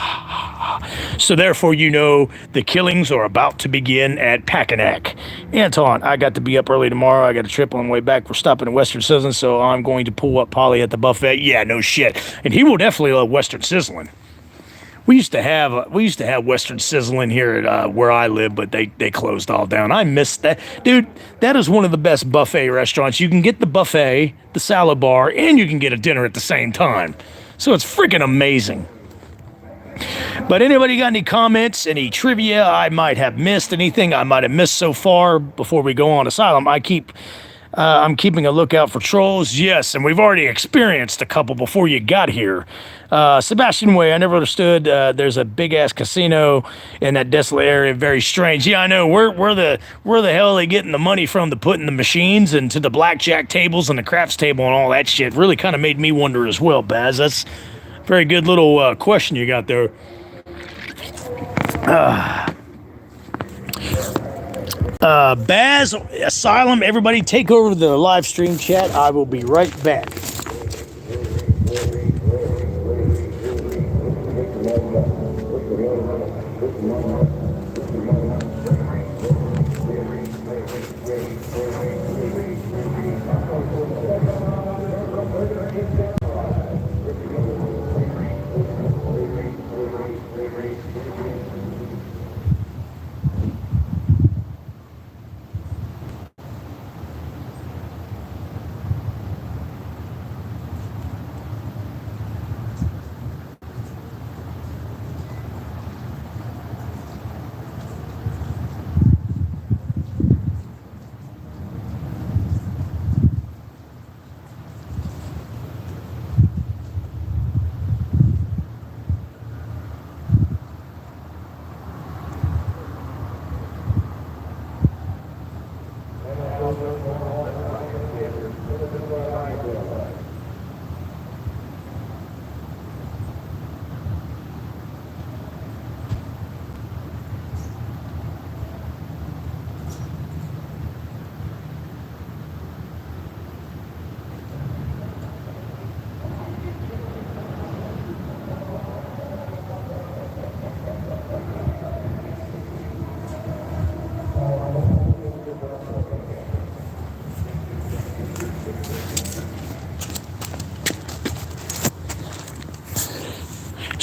So therefore, you know the killings are about to begin at Packanack. Anton, I got to be up early tomorrow. I got a trip on the way back. We're stopping at Western Sizzling, so I'm going to pull up Polly at the buffet. Yeah, no shit. And he will definitely love Western Sizzling. We used to have Western Sizzling here at where I live, but they closed all down. I miss that. Dude, that is one of the best buffet restaurants. You can get the buffet, the salad bar, and you can get a dinner at the same time. So it's freaking amazing. But anybody got any comments, any trivia I might have missed, anything I might have missed so far before we go on Asylum? I'm keeping a lookout for trolls. Yes, and we've already experienced a couple before you got here. Sebastian Way, I never understood. There's a big ass casino in that desolate area. Very strange. Yeah, I know. Where the hell are they getting the money from to put in the machines and to the blackjack tables and the craps table and all that shit? Really kind of made me wonder as well, Baz. That's a very good little question you got there. Baz, Asylum, everybody take over the live stream chat. I will be right back.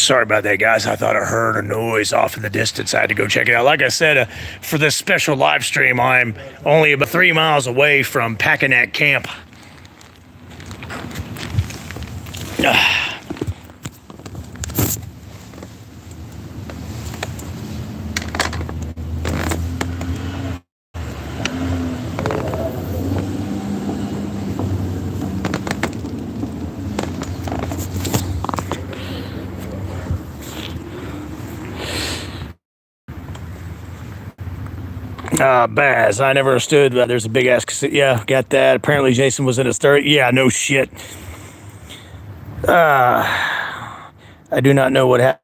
Sorry about that, guys. I thought I heard a noise off in the distance. I had to go check it out. Like I said, for this special live stream, I'm only about 3 miles away from Packanack Camp. Baz, I never understood. There's a big ass casino. Yeah, got that. Apparently Jason was in his third. Yeah, no shit. I do not know what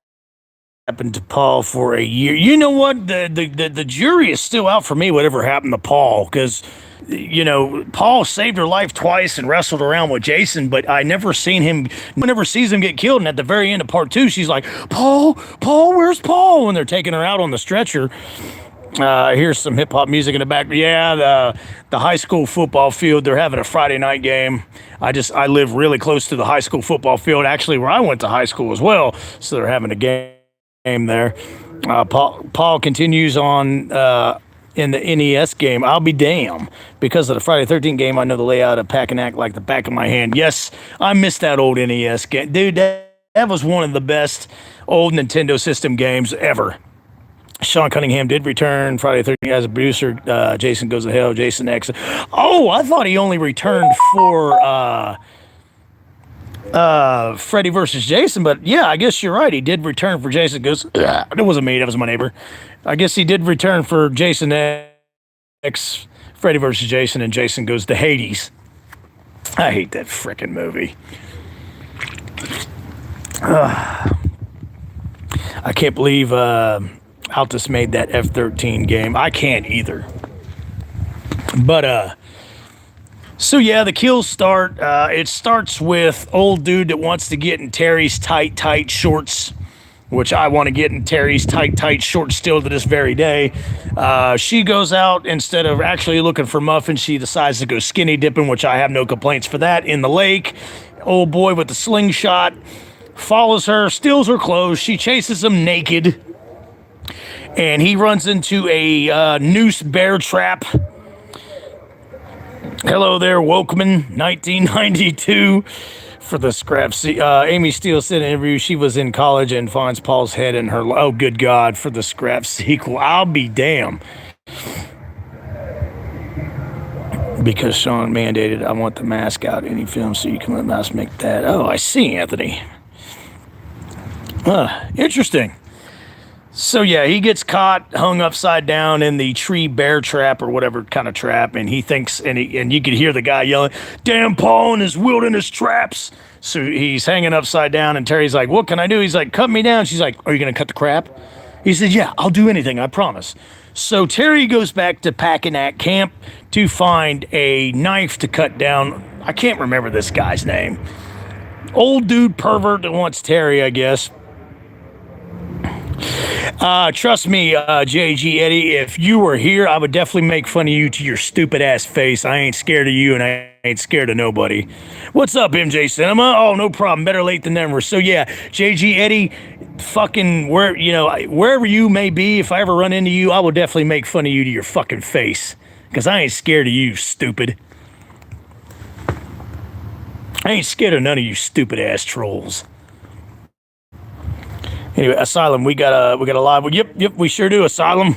happened to Paul for a year. You know what? The jury is still out for me, whatever happened to Paul, because, you know, Paul saved her life twice and wrestled around with Jason, but I never sees him get killed. And at the very end of part 2, she's like, Paul, where's Paul? When they're taking her out on the stretcher. Here's some hip hop music in the back. Yeah, the high school football field. They're having a Friday night game. I live really close to the high school football field, actually, where I went to high school as well. So they're having a game there. Paul continues on in the NES game. I'll be damned. Because of the Friday 13 game, I know the layout of Packanack like the back of my hand. Yes, I missed that old NES game. Dude, that was one of the best old Nintendo system games ever. Sean Cunningham did return Friday 13 as a producer. Jason Goes to Hell, Jason X. Oh, I thought he only returned for Freddy versus Jason, but yeah, I guess you're right. He did return for Jason Goes. It wasn't me, that was my neighbor. I guess he did return for Jason X, Freddy versus Jason, and Jason Goes to Hades. I hate that frickin' movie. I can't believe Altus made that F-13 game. I can't either. But, so yeah, the kills start. It starts with old dude that wants to get in Terry's tight shorts, which I want to get in Terry's tight shorts still to this very day. She goes out, instead of actually looking for muffins, she decides to go skinny dipping, which I have no complaints for that, in the lake. Old boy with the slingshot follows her, steals her clothes. She chases him naked. And he runs into a noose bear trap. Hello there, Wokeman, 1992. For the scraps. Amy Steele said in an interview she was in college and finds Paul's head in her... Oh, good God, for the scrap sequel. I'll be damned. Because Sean mandated, I want the mask out in any film so you can let Mouse make that. Oh, I see, Anthony. Interesting. So yeah, he gets caught, hung upside down in the tree bear trap or whatever kind of trap, and he thinks, and you could hear the guy yelling, "Damn Paul and his wilderness traps!" So he's hanging upside down, and Terry's like, "What can I do?" He's like, "Cut me down." She's like, "Are you gonna cut the crap?" He says, "Yeah, I'll do anything, I promise." So Terry goes back to Packanack Camp to find a knife to cut down. I can't remember this guy's name. Old dude pervert that wants Terry, I guess. Trust me, JG Eddie, if you were here, I would definitely make fun of you to your stupid ass face. I ain't scared of you, and I ain't scared of nobody. What's up, MJ Cinema? Oh, no problem. Better late than never. So yeah, JG Eddie, fucking wherever you may be, if I ever run into you, I will definitely make fun of you to your fucking face, because I ain't scared of you, stupid. I ain't scared of none of you stupid ass trolls. Anyway, Asylum, we got a live. Yep, we sure do. Asylum.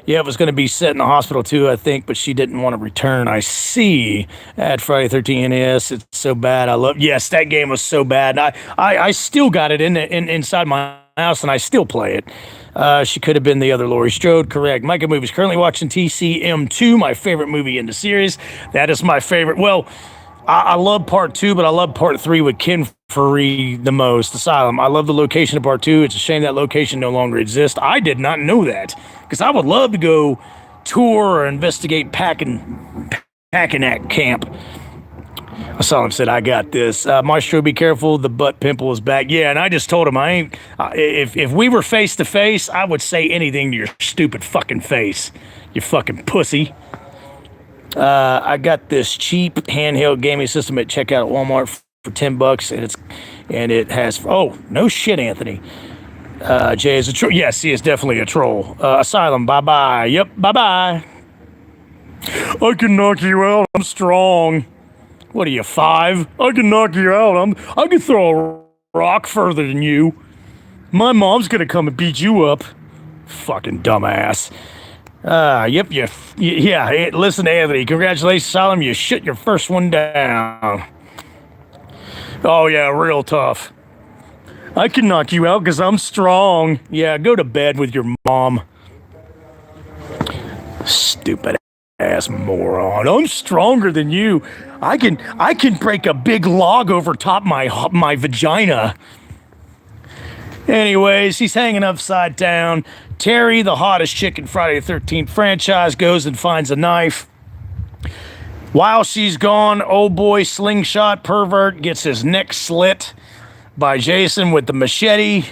Yeah, it was going to be set in the hospital too, I think, but she didn't want to return. I see. At Friday 13 NES, it's so bad. Yes, that game was so bad. I still got it inside my house, and I still play it. She could have been the other Laurie Strode, correct. Micah Movies currently watching TCM2, my favorite movie in the series. That is my favorite. Well, I love part 2, but I love part 3 with Ken Faree the most. Asylum. I love the location of part 2. It's a shame that location no longer exists. I did not know that, because I would love to go tour or investigate Packanack Camp. Asylum said, "I got this." Maestro, be careful. The butt pimple is back. Yeah, and I just told him I ain't. If we were face to face, I would say anything to your stupid fucking face. You fucking pussy. I got this cheap handheld gaming system at checkout at Walmart for $10, and and it has. Oh, no shit, Anthony. Jay is a troll. Yes, he is definitely a troll. Asylum, bye bye. Yep, bye bye. I can knock you out. I'm strong. What are you, 5? I can knock you out. I can throw a rock further than you. My mom's gonna come and beat you up. Fucking dumbass. Yep, yeah. Listen, Anthony, congratulations, Asylum. You shut your first one down. Oh yeah, real tough. I can knock you out because I'm strong. Yeah, go to bed with your mom. Stupid ass moron. I'm stronger than you. I can break a big log over top my vagina. Anyways, he's hanging upside down. Terry, the hottest chick in Friday the 13th franchise, goes and finds a knife. While she's gone, old boy slingshot pervert gets his neck slit by Jason with the machete.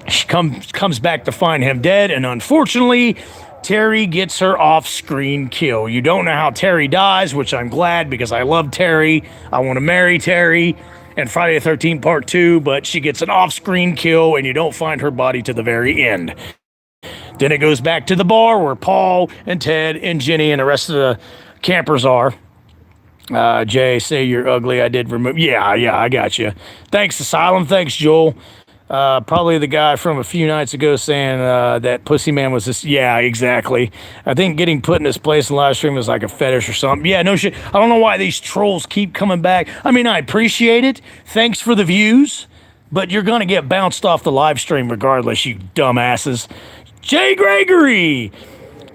She comes back to find him dead, and unfortunately, Terry gets her off-screen kill. You don't know how Terry dies, which I'm glad because I love Terry. I want to marry Terry and Friday the 13th Part 2, but she gets an off-screen kill, and you don't find her body to the very end. Then it goes back to the bar where Paul and Ted and Jenny and the rest of the campers are. Jay, say you're ugly. I did remove. Yeah, I got you. Thanks, Asylum. Thanks, Joel. Probably the guy from a few nights ago saying that Pussy Man was this. Yeah, exactly. I think getting put in this place in live stream is like a fetish or something. Yeah, no shit. I don't know why these trolls keep coming back. I mean, I appreciate it. Thanks for the views, but you're gonna get bounced off the live stream regardless, you dumbasses. Jay Gregory.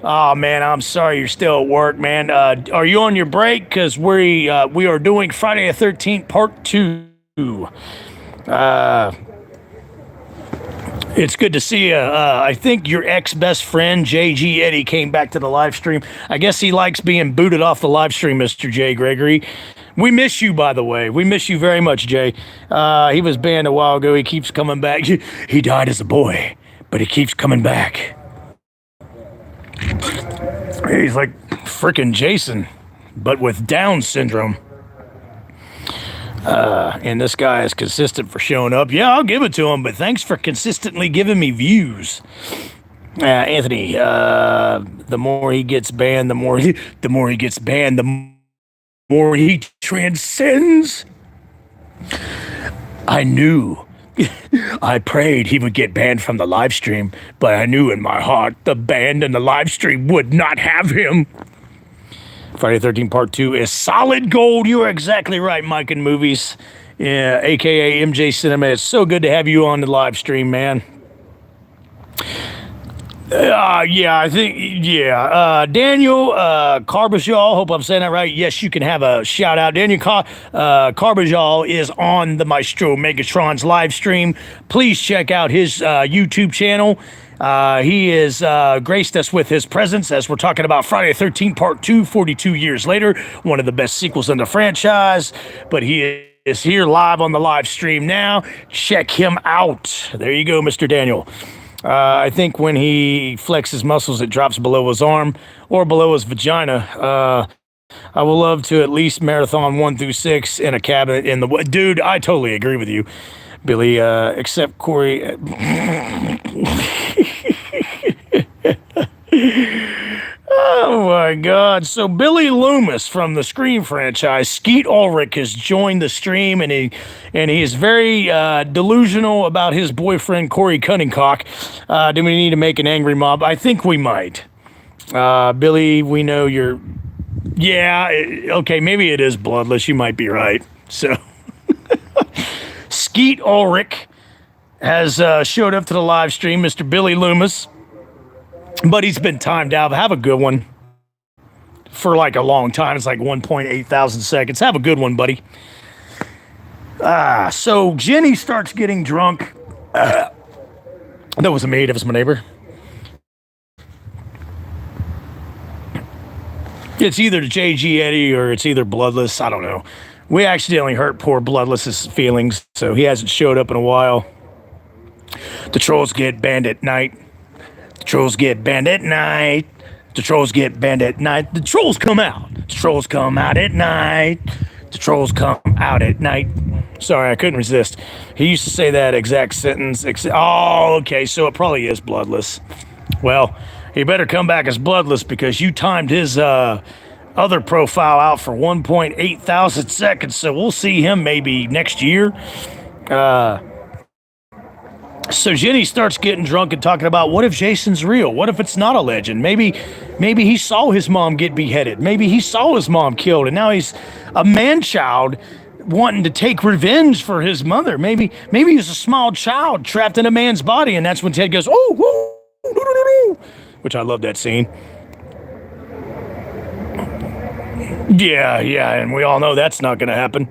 Oh man, I'm sorry you're still at work, man. Are you on your break? Because we are doing Friday the 13th Part 2. It's good to see you. I think your ex-best friend, JG Eddie, came back to the live stream. I guess he likes being booted off the live stream, Mr. Jay Gregory. We miss you, by the way. We miss you very much, Jay. He was banned a while ago. He keeps coming back. He died as a boy, but he keeps coming back. He's like freaking Jason, but with Down syndrome. And this guy is consistent for showing up. Yeah, I'll give it to him, but thanks for consistently giving me views. Anthony, the more he gets banned, the more he gets banned, the more he transcends. I knew. I prayed he would get banned from the live stream, but I knew in my heart the band and the live stream would not have him. Friday the 13th Part 2 is solid gold. You are exactly right, Mike and Movies, a.k.a. MJ Cinema. It's so good to have you on the live stream, man. I think, Daniel Carbajal, hope I'm saying that right. Yes, you can have a shout out. Daniel Carbajal is on the Maestro Megatron's live stream. Please check out his YouTube channel. He has graced us with his presence as we're talking about Friday the 13th Part 2, 42 years later, one of the best sequels in the franchise, but he is here live on the live stream now. Check him out. There you go, Mr. Daniel. I think when he flexes muscles, it drops below his arm or below his vagina. I would love to at least marathon 1 through 6 in a cabinet in the... Dude, I totally agree with you, Billy, except Corey... Oh my God. So Billy Loomis from the Scream franchise, Skeet Ulrich, has joined the stream, and he is very delusional about his boyfriend, Corey Cunningcock. Do we need to make an angry mob? I think we might. Billy, we know you're... Yeah, okay, maybe it is bloodless. You might be right. So, Skeet Ulrich has showed up to the live stream, Mr. Billy Loomis. But he's been timed out. Have a good one. For like a long time. It's like 1.8 thousand seconds. Have a good one, buddy. So Jenny starts getting drunk. That wasn't me. That was my neighbor. It's either JG Eddie or it's either Bloodless. I don't know. We accidentally hurt poor Bloodless's feelings, so he hasn't showed up in a while. The trolls get banned at night. The trolls get banned at night. The trolls get banned at night. The trolls come out. The trolls come out at night. The trolls come out at night. Sorry, I couldn't resist. He used to say that exact sentence. Oh, okay, so it probably is bloodless. Well, he better come back as bloodless because you timed his other profile out for 1.8 thousand seconds. So we'll see him maybe next year. So Jenny starts getting drunk and talking about what if Jason's real? What if it's not a legend? Maybe he saw his mom get beheaded. Maybe he saw his mom killed, and now he's a man-child wanting to take revenge for his mother. Maybe he's a small child trapped in a man's body, and that's when Ted goes, "Oh, whoa, doo, doo, doo, doo," which I love that scene. Yeah, and we all know that's not going to happen.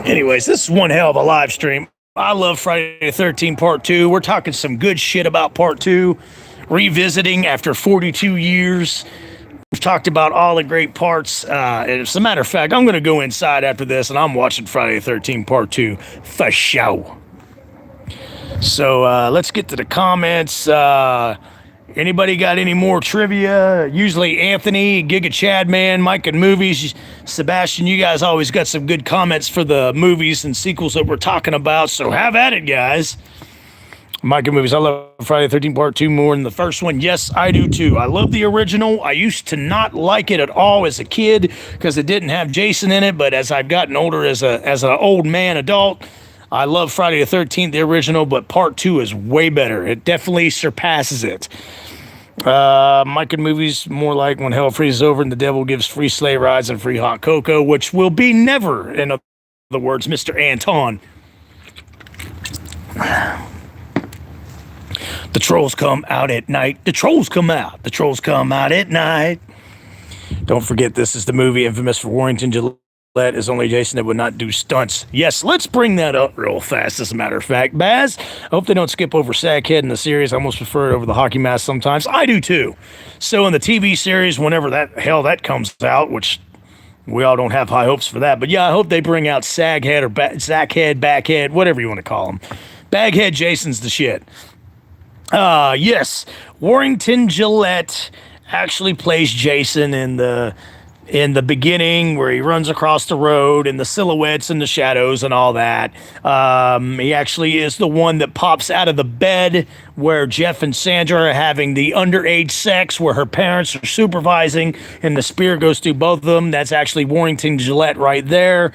Anyways, this is one hell of a live stream. I love Friday the 13th Part 2. We're talking some good shit about Part 2. Revisiting after 42 years. We've talked about all the great parts. And as a matter of fact, I'm going to go inside after this, and I'm watching Friday the 13th Part 2 for show. So let's get to the comments. Anybody got any more trivia? Usually Anthony, Giga Chad Man, Mike and Movies, Sebastian, you guys always got some good comments for the movies and sequels that we're talking about, so have at it, guys. Mike and Movies, I love Friday the 13th Part 2 more than the first one. Yes, I do too. I love the original. I used to not like it at all as a kid because it didn't have Jason in it, but as I've gotten older as an old man adult, I love Friday the 13th, the original, but Part 2 is way better. It definitely surpasses it. Mike and Movies, more like when hell freezes over and the devil gives free sleigh rides and free hot cocoa, which will be never, in other words, Mr. Anton. The trolls come out at night. The trolls come out. The trolls come out at night. Don't forget, this is the movie infamous for Warrington Gillette is only Jason that would not do stunts. Yes, let's bring that up real fast, as a matter of fact. Baz, I hope they don't skip over Sackhead in the series. I almost prefer it over the hockey mask sometimes. I do too. So in the TV series, whenever that comes out, which we all don't have high hopes for that, but yeah, I hope they bring out Saghead or Sackhead, Backhead, whatever you want to call him. Baghead Jason's the shit. Yes, Warrington Gillette actually plays Jason in the beginning where he runs across the road and the silhouettes and the shadows and all that. He actually is the one that pops out of the bed where Jeff and Sandra are having the underage sex where her parents are supervising and the spear goes through both of them. That's actually Warrington Gillette right there.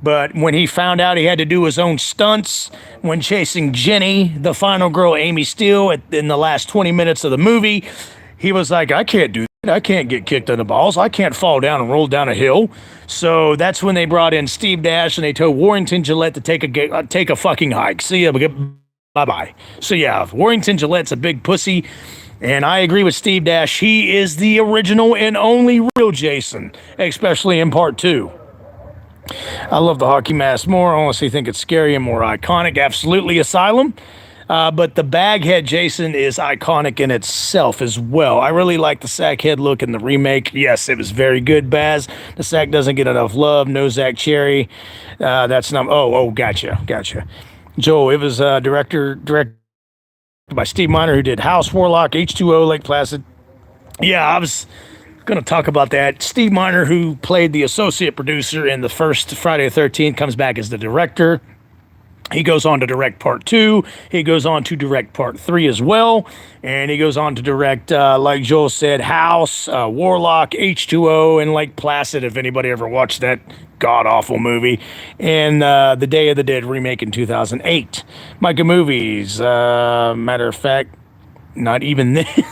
But when he found out he had to do his own stunts when chasing Jenny, the final girl, Amy Steele, in the last 20 minutes of the movie, he was like, I can't do that. I can't get kicked in the balls. I can't fall down and roll down a hill. So that's when they brought in Steve Dash and they told Warrington Gillette to take a fucking hike. See ya. Bye-bye. So yeah, Warrington Gillette's a big pussy. And I agree with Steve Dash. He is the original and only real Jason, especially in Part 2. I love the hockey mask more. I honestly think it's scary and more iconic. Absolutely Asylum. But the Baghead Jason is iconic in itself as well. I really like the Sackhead look in the remake. Yes, it was very good, Baz. The Sack doesn't get enough love. No Zach Cherry. That's not... Oh, gotcha. Joe, it was directed by Steve Miner, who did House, Warlock, H2O, Lake Placid. Yeah, I was going to talk about that. Steve Miner, who played the associate producer in the first Friday the 13th, comes back as the director. He goes on to direct Part 2. He goes on to direct Part 3 as well. And he goes on to direct, like Joel said, House, Warlock, H2O, and Lake Placid, if anybody ever watched that god-awful movie. And the Day of the Dead remake in 2008. Micah Movies, matter of fact, not even then.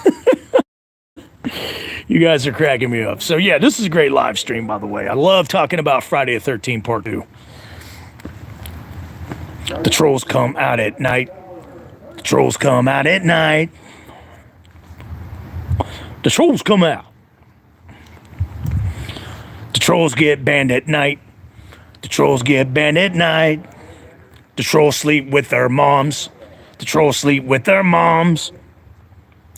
You guys are cracking me up. So yeah, this is a great live stream, by the way. I love talking about Friday the 13th Part 2. The trolls come out at night. The trolls come out at night. The trolls come out. The trolls get banned at night. The trolls get banned at night. The trolls sleep with their moms. The trolls sleep with their moms.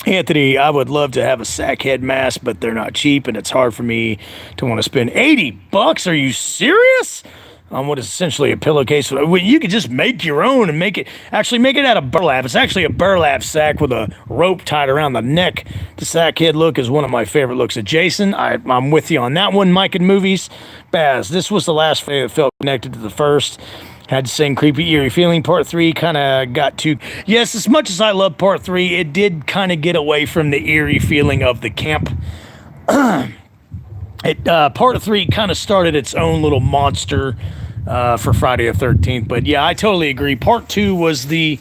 Anthony, I would love to have a Sackhead mask, but they're not cheap, and it's hard for me to want to spend $80. Are you serious? on what is essentially a pillowcase. You could just make your own and make it out of burlap. It's actually a burlap sack with a rope tied around the neck. The sack head look is one of my favorite looks of Jason. I'm with you on that one, Mike and Movies. Baz, this was the last film that felt connected to the first. Had the same creepy, eerie feeling. Part 3 kind of got too... Yes, as much as I love Part 3, it did kind of get away from the eerie feeling of the camp. Part 3 kind of started its own little monster for Friday the 13th. But yeah, I totally agree. Part 2 was the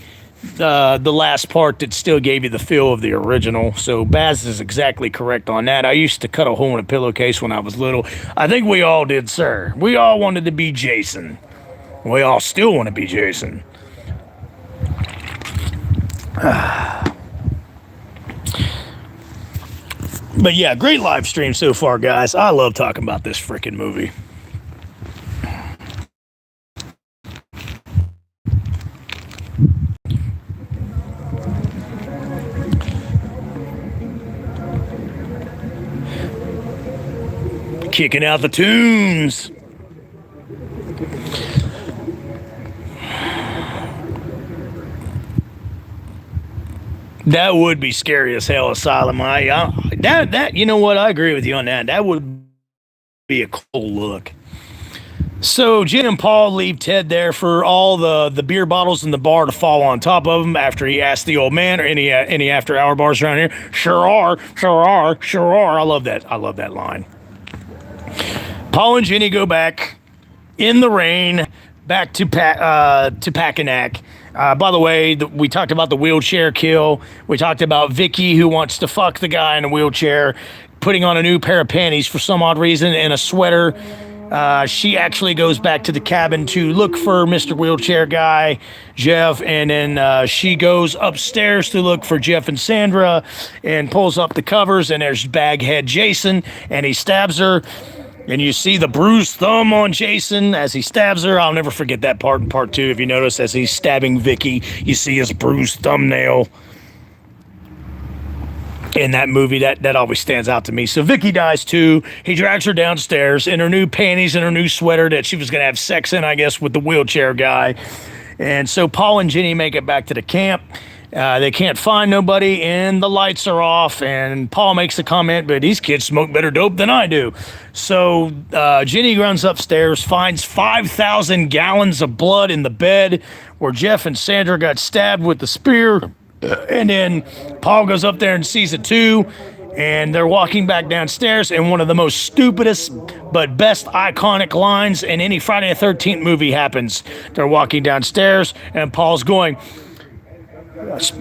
last part that still gave you the feel of the original. So Baz is exactly correct on that. I used to cut a hole in a pillowcase when I was little. I think we all did, sir. We all wanted to be Jason. We all still want to be Jason. But yeah, great live stream so far, guys. I love talking about this freaking movie. Kicking out the tunes. That would be scary as hell, Asylum. That you know what? I agree with you on that. That would be a cool look. So Jen and Paul leave Ted there for all the beer bottles in the bar to fall on top of him after he asked the old man, or any after hour bars around here. Sure are. I love that. I love that line. Paul and Jenny go back in the rain back to Packanack. By the way, we talked about the wheelchair kill. We talked about Vicky, who wants to fuck the guy in a wheelchair, putting on a new pair of panties for some odd reason and a sweater. She actually goes back to the cabin to look for Mr. Wheelchair Guy, Jeff, and then she goes upstairs to look for Jeff and Sandra and pulls up the covers, and there's Baghead Jason, and he stabs her. And you see the bruised thumb on Jason as he stabs her. I'll never forget that part in part 2. If you notice, as he's stabbing Vicky, you see his bruised thumbnail in that movie. That always stands out to me. So Vicky dies too. He drags her downstairs in her new panties and her new sweater that she was going to have sex in, I guess, with the wheelchair guy. And so Paul and Jenny make it back to the camp. They can't find nobody, and the lights are off, and Paul makes a comment, but these kids smoke better dope than I do. So Jenny runs upstairs, finds 5,000 gallons of blood in the bed where Jeff and Sandra got stabbed with the spear, and then Paul goes up there and sees it too, and they're walking back downstairs, and one of the most stupidest but best iconic lines in any Friday the 13th movie happens. They're walking downstairs, and Paul's going,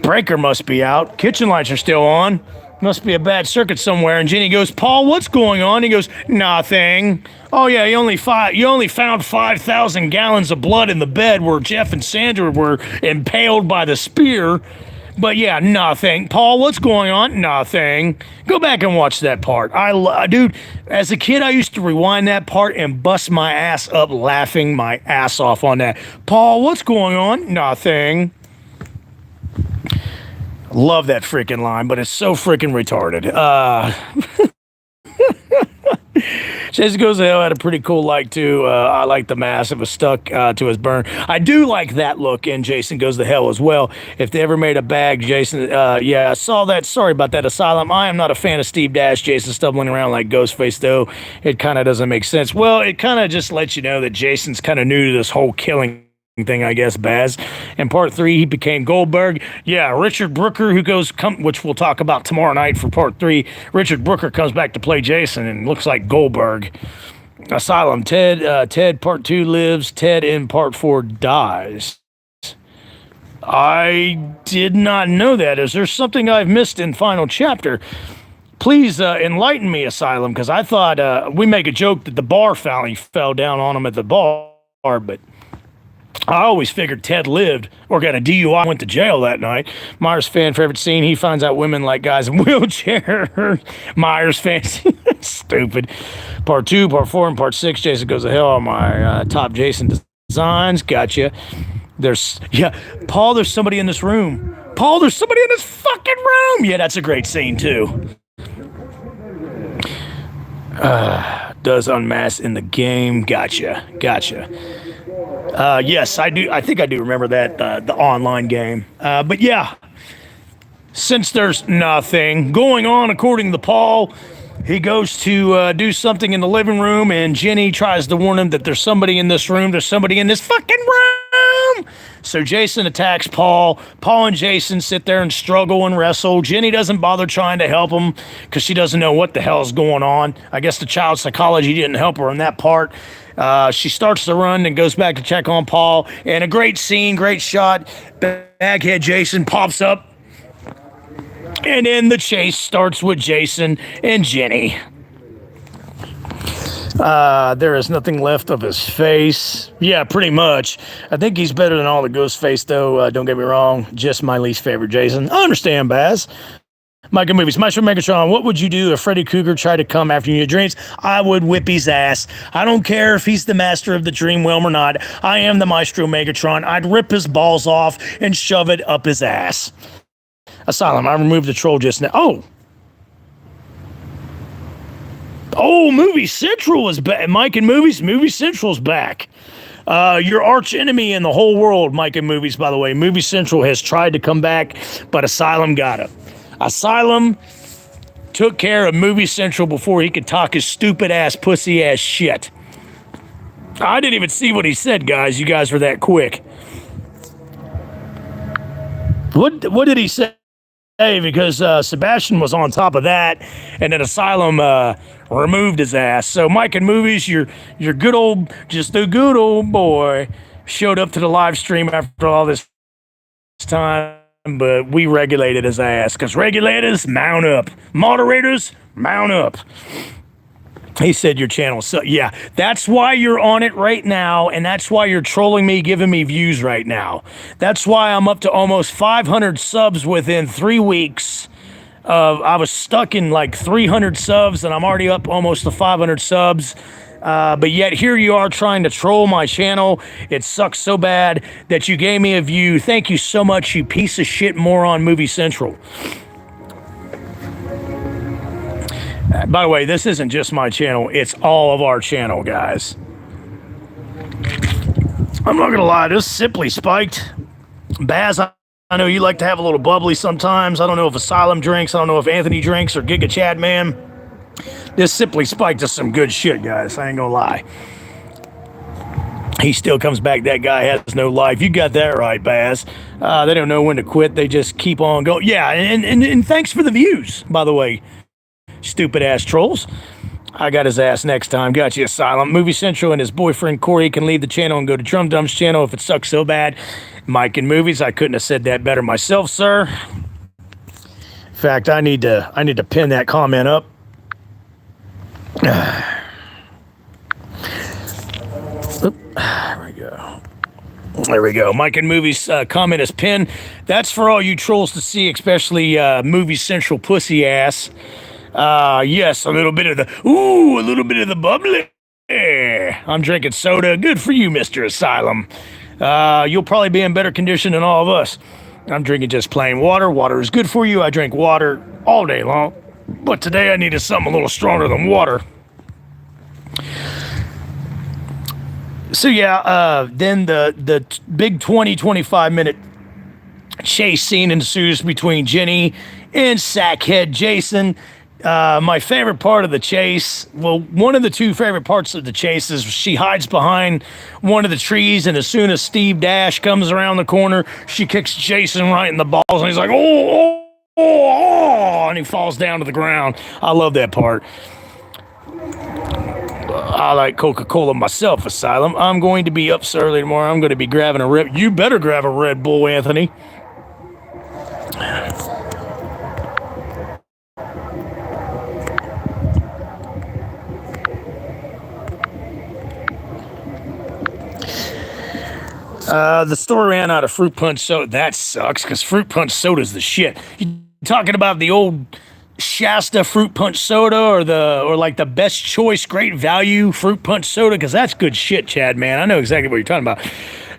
breaker must be out. Kitchen lights are still on. Must be a bad circuit somewhere. And Jenny goes, Paul, what's going on? He goes, nothing. Oh yeah, you only found 5,000 gallons of blood in the bed where Jeff and Sandra were impaled by the spear. But yeah, nothing. Paul, what's going on? Nothing. Go back and watch that part. Dude, as a kid, I used to rewind that part and bust my ass up laughing my ass off on that. Paul, what's going on? Nothing. Love that freaking line, but it's so freaking retarded. Jason Goes to Hell had a pretty cool light too. I like the mask. It was stuck to his burn. I do like that look in Jason Goes to Hell as well. If they ever made a bag, Jason, yeah, I saw that. Sorry about that, Asylum. I am not a fan of Steve Dash, Jason stumbling around like Ghostface, though. It kind of doesn't make sense. Well, it kind of just lets you know that Jason's kind of new to this whole killing thing, I guess, Baz. In part 3, he became Goldberg. Yeah, Richard Brooker, which we'll talk about tomorrow night for part 3. Richard Brooker comes back to play Jason and looks like Goldberg. Asylum. Ted part 2 lives. Ted in part 4 dies. I did not know that. Is there something I've missed in final chapter? Please enlighten me, Asylum, because I thought we make a joke that the bar fell down on him at the bar, but I always figured Ted lived or got a DUI and went to jail that night. Myers fan favorite scene, he finds out women like guys in wheelchairs. Myers fan, stupid. Part 2, part 4, and part 6, Jason Goes to Hell are my top Jason designs. Gotcha. Paul, there's somebody in this room. Paul, there's somebody in this fucking room. Yeah, that's a great scene too. does unmask in the game. Gotcha. Yes, I do. I think I do remember that, the online game. But yeah, since there's nothing going on, according to Paul, he goes to do something in the living room, and Jenny tries to warn him that there's somebody in this room. There's somebody in this fucking room. So Jason attacks Paul. Paul and Jason sit there and struggle and wrestle. Jenny doesn't bother trying to help him because she doesn't know what the hell is going on. I guess the child psychology didn't help her in that part. She starts to run and goes back to check on Paul. And a great scene, great shot. Baghead Jason pops up. And then the chase starts with Jason and Jenny. There is nothing left of his face. Yeah, pretty much. I think he's better than all the ghost face, though. Don't get me wrong. Just my least favorite Jason. I understand, Baz. Micah Movies. Maestro Megatron, what would you do if Freddy Krueger tried to come after you in your dreams? I would whip his ass. I don't care if he's the master of the dream realm or not. I am the Maestro Megatron. I'd rip his balls off and shove it up his ass. Asylum, I removed the troll just now. Oh, Movie Central is back. Mike and Movies, Movie Central's back. Your arch enemy in the whole world, Mike and Movies, by the way. Movie Central has tried to come back, but Asylum got it. Asylum took care of Movie Central before he could talk his stupid ass, pussy ass shit. I didn't even see what he said, guys. You guys were that quick. What did he say? Because Sebastian was on top of that, and then Asylum removed his ass. So Mike and Movies, your good old, just a good old boy, showed up to the live stream after all this time, but we regulated his ass, because regulators, mount up. Moderators, mount up. He said your channel. So yeah, that's why you're on it right now, and that's why you're trolling me, giving me views right now. That's why I'm up to almost 500 subs within 3 weeks. I was stuck in like 300 subs, and I'm already up almost to 500 subs. But yet here you are trying to troll my channel. It sucks so bad that you gave me a view. Thank you so much, you piece of shit moron, Movie Central. By the way, this isn't just my channel. It's all of our channel, guys. I'm not going to lie. This simply spiked. Baz, I know you like to have a little bubbly sometimes. I don't know if Asylum drinks. I don't know if Anthony drinks or Giga Chad Man. This simply spiked to some good shit, guys. I ain't going to lie. He still comes back. That guy has no life. You got that right, Baz. They don't know when to quit. They just keep on going. Yeah, and thanks for the views, by the way. Stupid ass trolls. I got his ass next time. Got you, Asylum. Movie Central and his boyfriend Corey can leave the channel and go to Drum Dump's channel if it sucks so bad. Mike and Movies, I couldn't have said that better myself, sir. In fact, I need to pin that comment up. There we go. There we go. Mike and Movies comment is pinned. That's for all you trolls to see, especially Movie Central pussy ass. Yes, a little bit of the bubbly. I'm drinking soda. Good for you, Mr. Asylum. You'll probably be in better condition than all of us. I'm drinking just plain water. Water is good for you. I drink water all day long. But today I needed something a little stronger than water. So yeah, then the big 20-25 minute chase scene ensues between Jenny and Sackhead Jason. My favorite part of the chase, well, one of the two favorite parts of the chase is she hides behind one of the trees, and as soon as Steve Dash comes around the corner, she kicks Jason right in the balls, and he's like, oh, and he falls down to the ground. I love that part. I like Coca-Cola myself, Asylum. I'm going to be up so early tomorrow. I'm going to be grabbing a Red. You better grab a Red Bull, Anthony. The store ran out of fruit punch soda. That sucks, because fruit punch soda's the shit. You talking about the old Shasta fruit punch soda, or like the Best Choice Great Value fruit punch soda? Because that's good shit, Chad, man. I know exactly what you're talking about.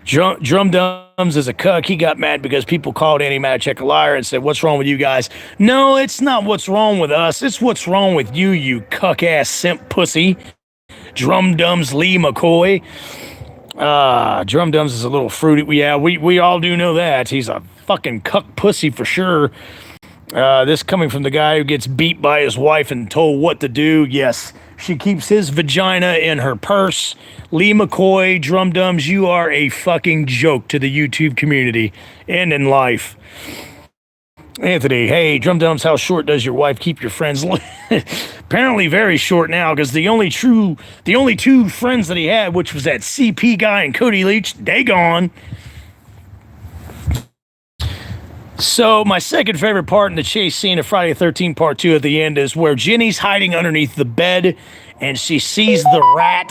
Drum Dums is a cuck. He got mad because people called Annie Madcheck a liar and said, what's wrong with you guys? No, it's not what's wrong with us. It's what's wrong with you, you cuck-ass simp pussy. Drum Dum's Lee McCoy. Drum Dums is a little fruity. Yeah, we all do know that. He's a fucking cuck pussy for sure. This coming from the guy who gets beat by his wife and told what to do. Yes, she keeps his vagina in her purse. Lee McCoy, Drum Dums, you are a fucking joke to the YouTube community and in life. Anthony, hey, Drum Dums, how short does your wife keep your friends? Apparently very short now, because the only two friends that he had, which was that CP guy and Cody Leach, they gone. So my second favorite part in the chase scene of Friday the 13th Part 2 at the end is where Jenny's hiding underneath the bed, and she sees the rat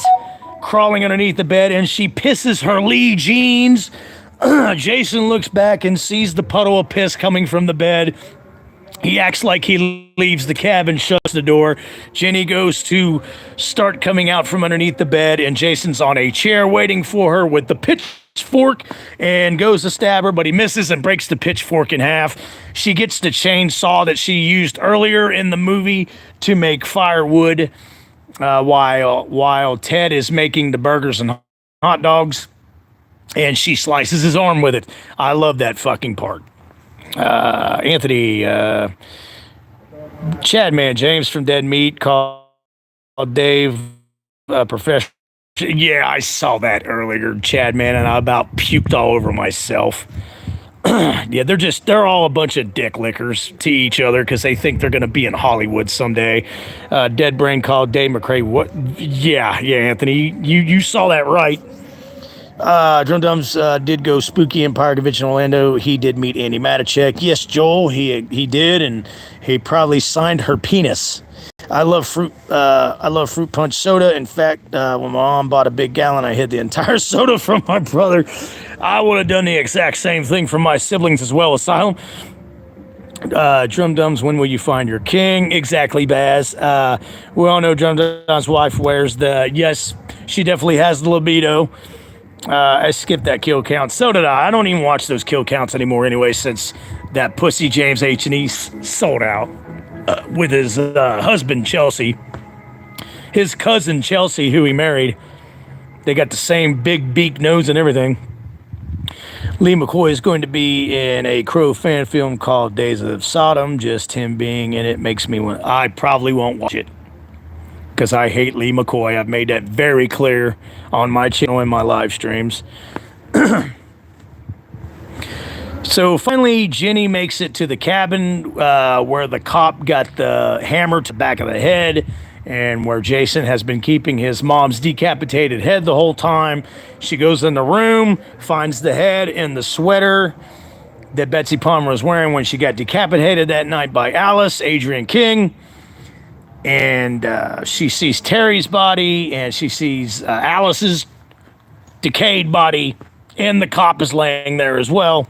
crawling underneath the bed, and she pisses her Lee jeans. Jason looks back and sees the puddle of piss coming from the bed. He acts like he leaves the cabin, shuts the door. Jenny goes to start coming out from underneath the bed, and Jason's on a chair waiting for her with the pitchfork and goes to stab her, but he misses and breaks the pitchfork in half. She gets the chainsaw that she used earlier in the movie to make firewood while Ted is making the burgers and hot dogs. And she slices his arm with it. I love that fucking part. Anthony, Chad Man James from Dead Meat called Dave professional. Yeah, I saw that earlier, Chad Man, and I about puked all over myself. Yeah, they're all a bunch of dick lickers to each other because they think they're going to be in Hollywood someday. Dead Brain called Dave McRae. What? Yeah, Anthony, you saw that right. Drum Dums did go Spooky Empire Convention Orlando. He did meet Andy Matichek. Yes, Joel, he did, and he probably signed her penis. I love fruit punch soda. In fact, when my mom bought a big gallon, I hid the entire soda from my brother. I would have done the exact same thing for my siblings as well. Asylum. Drum Dums, when will you find your king? Exactly, Baz. We all know Drum Dums' wife wears the. Yes, she definitely has the libido. I skipped that kill count. So did I. I don't even watch those kill counts anymore anyway, since that pussy James H&E sold out with his husband, Chelsea. His cousin, Chelsea, who he married. They got the same big beak nose and everything. Lee McCoy is going to be in a Crow fan film called Days of Sodom. Just him being in it makes me want. I probably won't watch it, because I hate Lee McCoy. I've made that very clear on my channel and my live streams. So finally, Jenny makes it to the cabin where the cop got the hammer to the back of the head, and where Jason has been keeping his mom's decapitated head the whole time. She goes in the room, finds the head in the sweater that Betsy Palmer was wearing when she got decapitated that night by Alice, Adrienne King. And she sees Terry's body, and she sees Alice's decayed body, and the cop is laying there as well.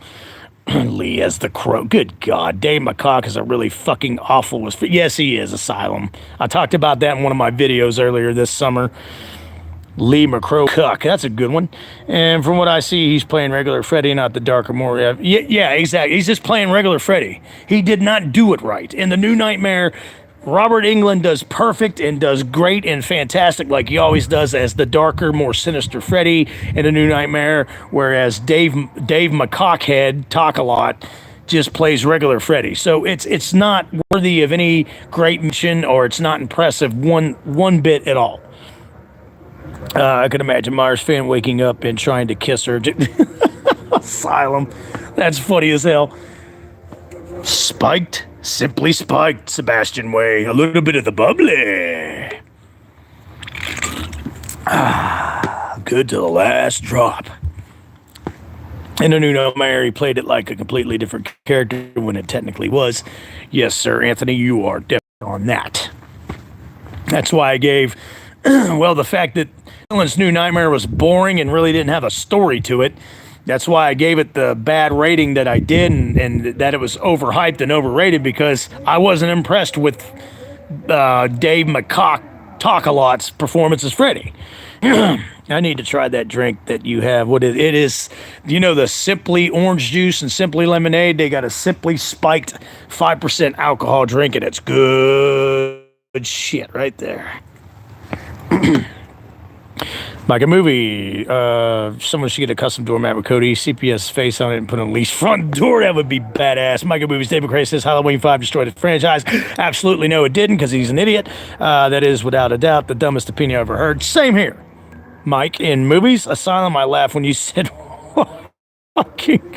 Lee as the Crow. Good God, Dave McCock is a really fucking awful. Yes, he is. Asylum. I talked about that in one of my videos earlier this summer. Lee McCrow Cuck. That's a good one. And from what I see, he's playing regular Freddy, not the darker, more. Yeah, exactly. He's just playing regular Freddy. He did not do it right. In the New Nightmare, Robert Englund does perfect and does great and fantastic, like he always does, as the darker, more sinister Freddy in A New Nightmare, whereas Dave McCockhead, Talk a Lot, just plays regular Freddy. So it's not worthy of any great mention, or it's not impressive one bit at all. I could imagine Myers fan waking up and trying to kiss her. Asylum. That's funny as hell. Spiked. Simply spiked, Sebastian Way. A little bit of the bubbly. Good to the last drop. In A New Nightmare, he played it like a completely different character when it technically was. Yes, sir, Anthony, you are definitely on that. That's why I gave, the fact that Dylan's New Nightmare was boring and really didn't have a story to it. That's why I gave it the bad rating that I did, and that it was overhyped and overrated, because I wasn't impressed with Dave McCock Talk-A-Lot's performance as Freddy. I need to try that drink that you have. What it is, the Simply Orange Juice and Simply Lemonade? They got a Simply Spiked 5% alcohol drink, and it's good shit right there. Like a movie, someone should get a custom doormat with Cody CPS face on it and put on a leashed front door. That would be badass. Micah Movies, David Cray says Halloween 5 destroyed the franchise. Absolutely no, it didn't, because he's an idiot. That is, without a doubt, the dumbest opinion I've ever heard. Same here. Mike, in movies, Asylum, I laughed when you said fucking.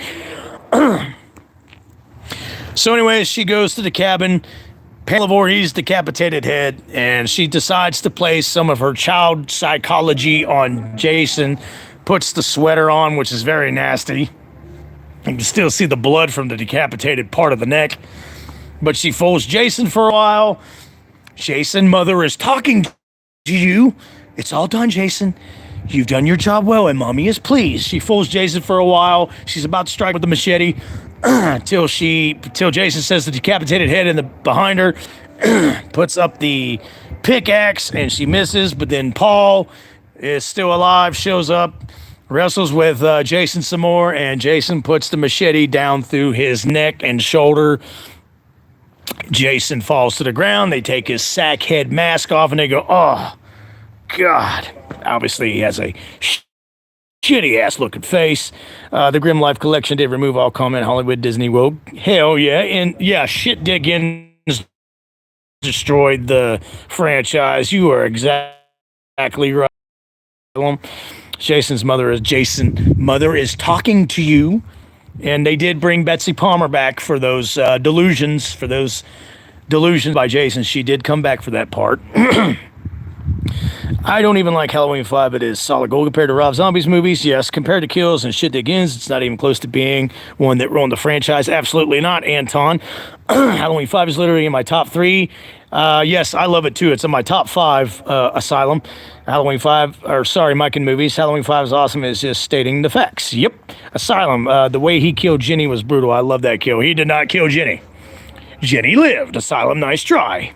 So anyways, she goes to the cabin. Pamela Voorhees' decapitated head, and she decides to play some of her child psychology on Jason, puts the sweater on, which is very nasty. You can still see the blood from the decapitated part of the neck. But she fools Jason for a while. Jason, mother is talking to you. It's all done, Jason. You've done your job well, and mommy is pleased. She fools Jason for a while. She's about to strike with the machete. till Jason says the decapitated head behind her, puts up the pickaxe and she misses, but then Paul is still alive, shows up, wrestles with Jason some more, and Jason puts the machete down through his neck and shoulder. Jason falls to the ground. They take his sack head mask off and they go, oh, God. Obviously, he has a shitty ass looking face. The Grim Life Collection did remove all comment. Hollywood Disney woke. Hell yeah. And yeah, shit Dickens destroyed the franchise. You are exactly right. Jason's mother is talking to you. And they did bring Betsy Palmer back for those delusions by Jason. She did come back for that part. I don't even like Halloween 5. It is solid gold compared to Rob Zombie's movies. Yes, compared to Kills and Shit Dickens, it's not even close to being one that ruined the franchise. Absolutely not, Anton. Halloween 5 is literally in my top 3. Yes, I love it too. It's in my top 5, Asylum. Mike and Movies. Halloween 5 is awesome. It's just stating the facts. Yep. Asylum. The way he killed Jenny was brutal. I love that kill. He did not kill Jenny. Jenny lived. Asylum, nice try.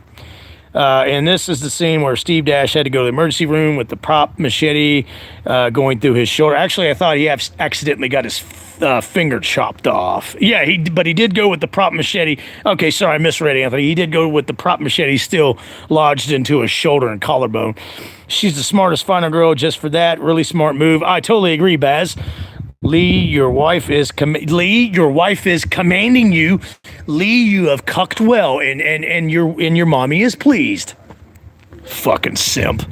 And this is the scene where Steve Dash had to go to the emergency room with the prop machete going through his shoulder. Actually, I thought he accidentally got his finger chopped off. Yeah, but he did go with the prop machete. Okay, sorry, I misread Anthony. He did go with the prop machete still lodged into his shoulder and collarbone. She's the smartest final girl just for that. Really smart move. I totally agree, Baz. Lee, your wife is commanding you. Lee, you have cucked well, and your mommy is pleased. Fucking simp.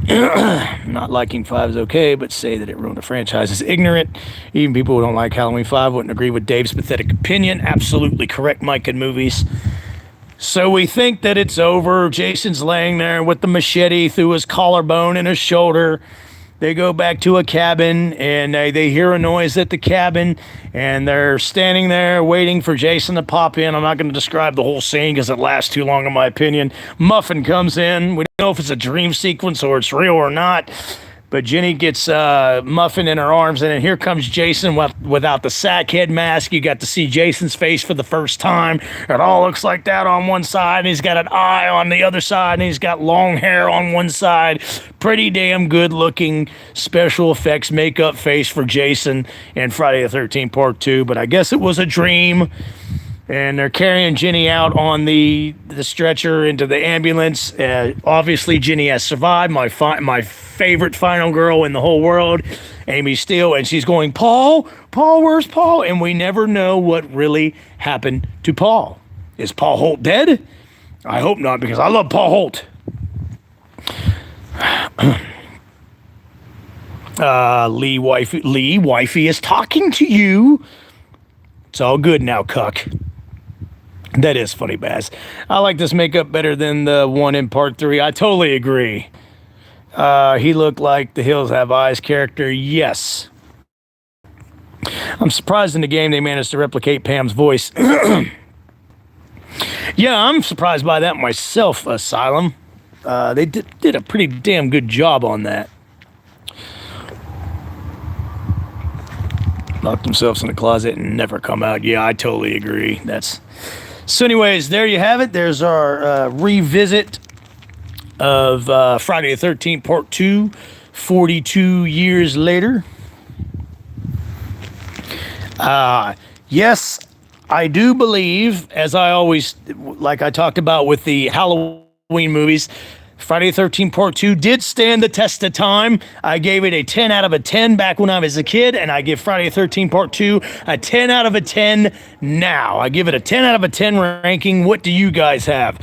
Not liking 5 is okay, but say that it ruined the franchise is ignorant. Even people who don't like Halloween 5 wouldn't agree with Dave's pathetic opinion. Absolutely correct, Mike and Movies. So we think that it's over. Jason's laying there with the machete through his collarbone and his shoulder. They go back to a cabin, and they hear a noise at the cabin, and they're standing there waiting for Jason to pop in. I'm not going to describe the whole scene because it lasts too long, in my opinion. Muffin comes in. We don't know if it's a dream sequence or it's real or not, but Jenny gets Muffin in her arms, and then here comes Jason without the sack head mask. You got to see Jason's face for the first time. It all looks like that on one side, and he's got an eye on the other side, and he's got long hair on one side. Pretty damn good-looking special effects makeup face for Jason in Friday the 13th Part 2, but I guess it was a dream. And they're carrying Jenny out on the stretcher into the ambulance. Obviously, Jenny has survived. My favorite final girl in the whole world, Amy Steele. And she's going, Paul, where's Paul? And we never know what really happened to Paul. Is Paul Holt dead? I hope not, because I love Paul Holt. Lee, wifey is talking to you. It's all good now, cuck. That is funny, Baz. I like this makeup better than the one in Part 3. I totally agree. He looked like the Hills Have Eyes character. Yes. I'm surprised in the game they managed to replicate Pam's voice. Yeah, I'm surprised by that myself, Asylum. They did a pretty damn good job on that. Locked themselves in the closet and never come out. Yeah, I totally agree. So anyways, there you have it. There's our revisit of Friday the 13th Part 2, 42 years later. Yes, I do believe, as I always, like I talked about with the Halloween movies, Friday the 13th Part 2 did stand the test of time. I gave it a 10 out of a 10 back when I was a kid, and I give Friday the 13th Part 2 a 10 out of a 10 now. I give it a 10 out of a 10 ranking. What do you guys have?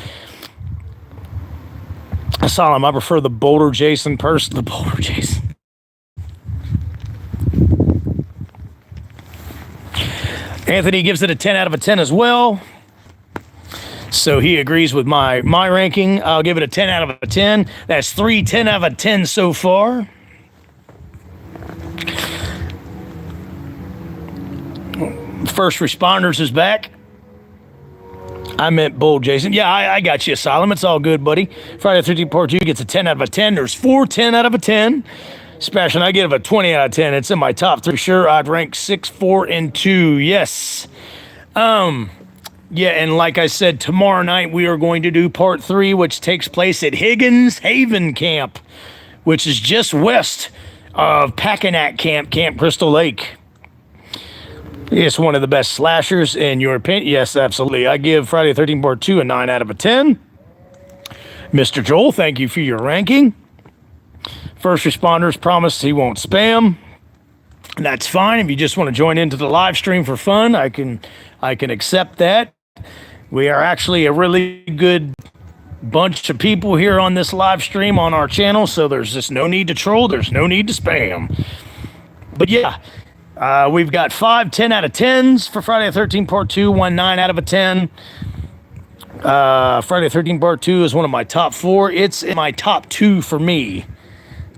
Solemn, I prefer the Boulder Jason person. The Boulder Jason. Anthony gives it a 10 out of a 10 as well. So he agrees with my ranking. I'll give it a 10 out of a 10. That's 3 10 out of a 10 so far. First Responders is back. I meant Bold Jason. Yeah, I got you, Asylum. It's all good, buddy. Friday the 13th Part 2 gets a 10 out of a 10. There's 4 10 out of a 10. Sebastian, I give it a 20 out of 10. It's in my top 3. Sure, I'd rank 6, 4, and 2. Yes. Yeah, and like I said, tomorrow night we are going to do Part 3, which takes place at Higgins Haven Camp, which is just west of Packanack Camp, Camp Crystal Lake. It's one of the best slashers, in your opinion. Yes, absolutely. I give Friday the 13th Part 2 a 9 out of a 10. Mr. Joel, thank you for your ranking. First Responders promised he won't spam. That's fine. If you just want to join into the live stream for fun, I can accept that. We are actually a really good bunch of people here on this live stream on our channel, so there's just no need to troll. There's no need to spam. But yeah, we've got 5 10 out of 10s for Friday the 13th Part 2, 1 9 out of a 10. Friday the 13th Part 2 is one of my top 4. It's in my top 2 for me.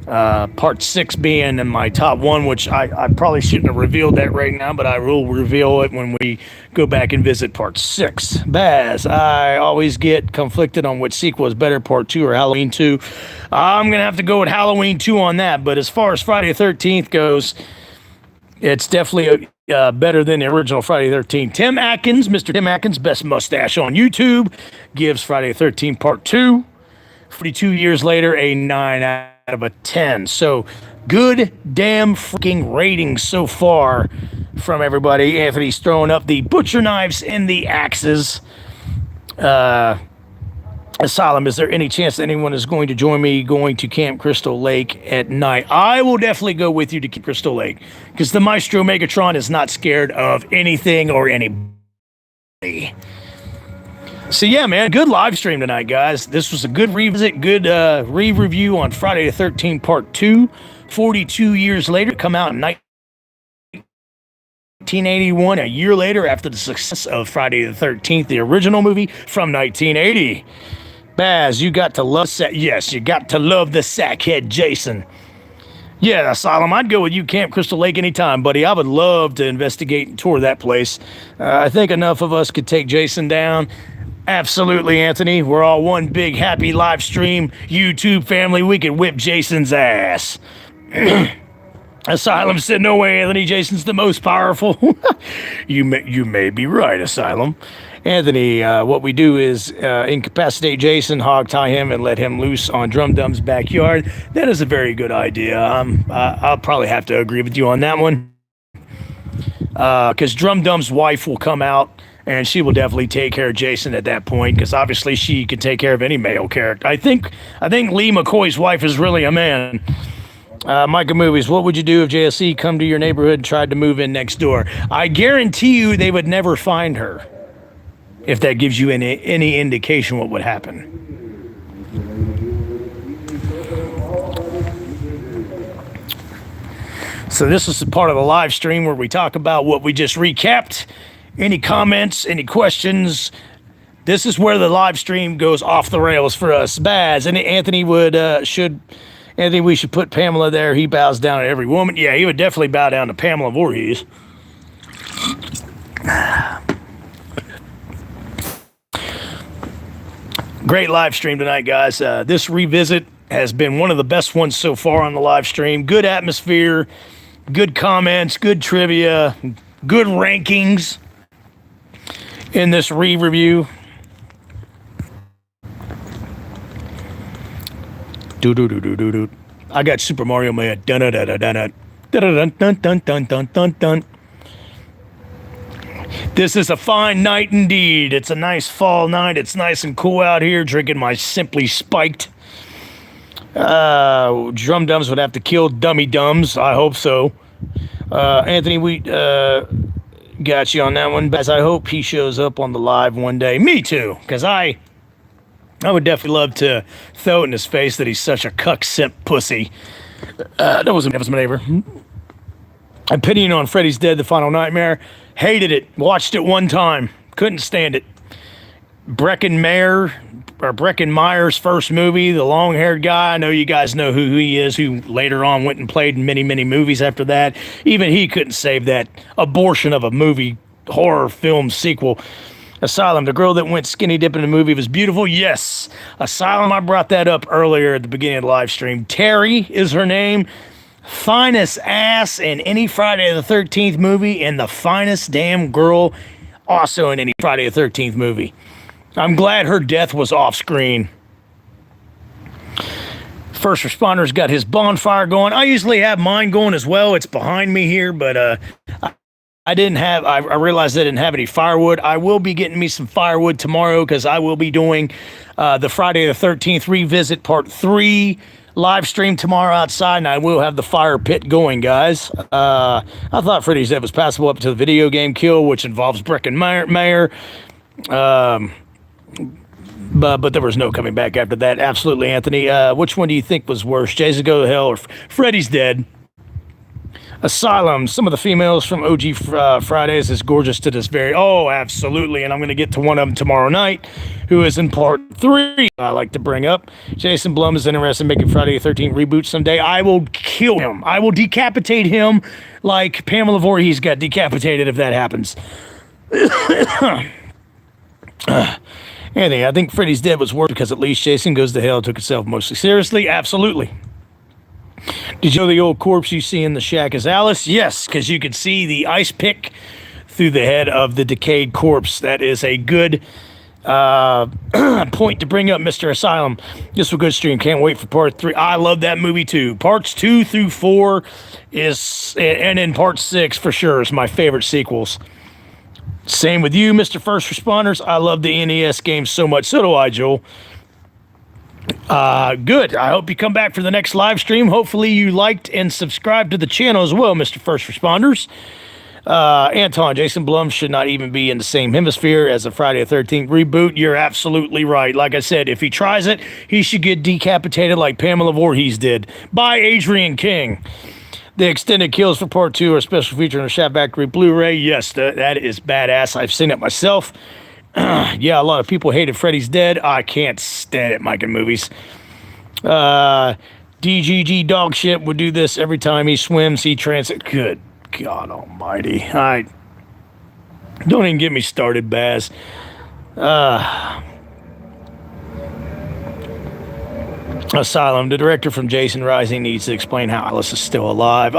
Part 6 being in my top 1, which I probably shouldn't have revealed that right now, but I will reveal it when we go back and visit Part 6. Baz, I always get conflicted on which sequel is better, Part 2 or Halloween 2. I'm going to have to go with Halloween 2 on that, but as far as Friday the 13th goes, it's definitely better than the original Friday the 13th. Tim Atkins, Mr. Tim Atkins, best mustache on YouTube, gives Friday the 13th Part 2, 42 years later, a 9 out of a 10. So good damn freaking ratings so far from everybody. Anthony's throwing up the butcher knives and the axes. Asylum, is there any chance that anyone is going to join me going to Camp Crystal Lake at night? I will definitely go with you to Camp Crystal Lake, because the Maestro Megatron is not scared of anything or anybody. So yeah, man, good live stream tonight, guys. This was a good revisit, good re-review on Friday the 13th Part 2. 42 years later, come out in 1981, a year later after the success of Friday the 13th, the original movie from 1980. Baz, you got to love yes, you got to love the sackhead Jason. Yeah, Asylum, I'd go with you, Camp Crystal Lake, anytime, buddy. I would love to investigate and tour that place. I think enough of us could take Jason down. Absolutely, Anthony. We're all one big happy live stream YouTube family. We could whip Jason's ass. Asylum said, no way, Anthony. Jason's the most powerful. You may be right, Asylum. Anthony, what we do is incapacitate Jason, hog tie him, and let him loose on Drum Dum's backyard. That is a very good idea. I'll probably have to agree with you on that one. Because Drum Dum's wife will come out, and she will definitely take care of Jason at that point, because obviously she can take care of any male character. I think Lee McCoy's wife is really a man. Micah Movies, what would you do if JSC come to your neighborhood and tried to move in next door? I guarantee you they would never find her, if that gives you any indication what would happen. So this is the part of the live stream where we talk about what we just recapped. Any comments, any questions? This is where the live stream goes off the rails for us. Baz, and Anthony we should put Pamela there. He bows down to every woman. Yeah, he would definitely bow down to Pamela Voorhees. Great live stream tonight, guys. This revisit has been one of the best ones so far on the live stream. Good atmosphere, good comments, good trivia, good rankings in this re-review. I got Super Mario Man. Dun dun dun dun dun dun dun dun dun dun dun dun. This is a fine night indeed. It's a nice fall night. It's nice and cool out here, drinking my Simply Spiked Drum Dums would have to kill Dummy Dums. I hope so. Anthony, we got you on that one. As I hope he shows up on the live one day. Me too, because I would definitely love to throw it in his face that he's such a cuck simp pussy. That was my neighbor. Opinion on Freddy's Dead, The Final Nightmare. Hated it. Watched it one time. Couldn't stand it. Breckin Meyer's first movie, the long-haired guy. I know you guys know who he is, who later on went and played in many, many movies after that. Even he couldn't save that abortion of a movie horror film sequel. Asylum, the girl that went skinny dip in the movie was beautiful. Yes. Asylum, I brought that up earlier at the beginning of the live stream. Terry is her name. Finest ass in any Friday the 13th movie, and the finest damn girl also in any Friday the 13th movie. I'm glad her death was off screen. First Responders got his bonfire going. I usually have mine going as well. It's behind me here, but I realized I didn't have any firewood. I will be getting me some firewood tomorrow because I will be doing the Friday the 13th Revisit Part 3 live stream tomorrow outside, and I will have the fire pit going, guys. I thought Freddy's Dead was passable up to the video game kill, which involves Breckin Meyer. But there was no coming back after that. Absolutely, Anthony. Which one do you think was worse, Jason Go to Hell or Freddy's Dead? Asylum. Some of the females from OG Fridays is gorgeous to this very... Oh, absolutely. And I'm going to get to one of them tomorrow night, who is in part 3. I like to bring up. Jason Blum is interested in making Friday the 13th reboot someday. I will kill him. I will decapitate him like Pamela Voorhees got decapitated if that happens. Anthony, I think Freddy's Dead was worse because at least Jason Goes to Hell took itself mostly seriously. Absolutely. Did you know the old corpse you see in the shack is Alice? Yes, because you could see the ice pick through the head of the decayed corpse. That is a good point to bring up, Mr. Asylum. This was a good stream. Can't wait for part 3. I love that movie too. Parts 2 through 4 is, and in part 6 for sure, is my favorite sequels. Same with you, Mr. First Responders. I love the NES games so much. So do I, Joel. Good. I hope you come back for the next live stream. Hopefully you liked and subscribed to the channel as well, Mr. First Responders. Anton, Jason Blum should not even be in the same hemisphere as a Friday the 13th reboot. You're absolutely right. Like I said, if he tries it, he should get decapitated like Pamela Voorhees did by Adrian King. The extended kills for part 2 are a special feature on the Shaft Factory Blu-ray. Yes, that is badass. I've seen it myself. Yeah, a lot of people hated Freddy's Dead. I can't stand it, Mike, in movies. DGG dog shit would do this every time he swims. He transit. Good God almighty. Don't even get me started, Baz. Asylum. The director from Jason Rising needs to explain how Alice is still alive.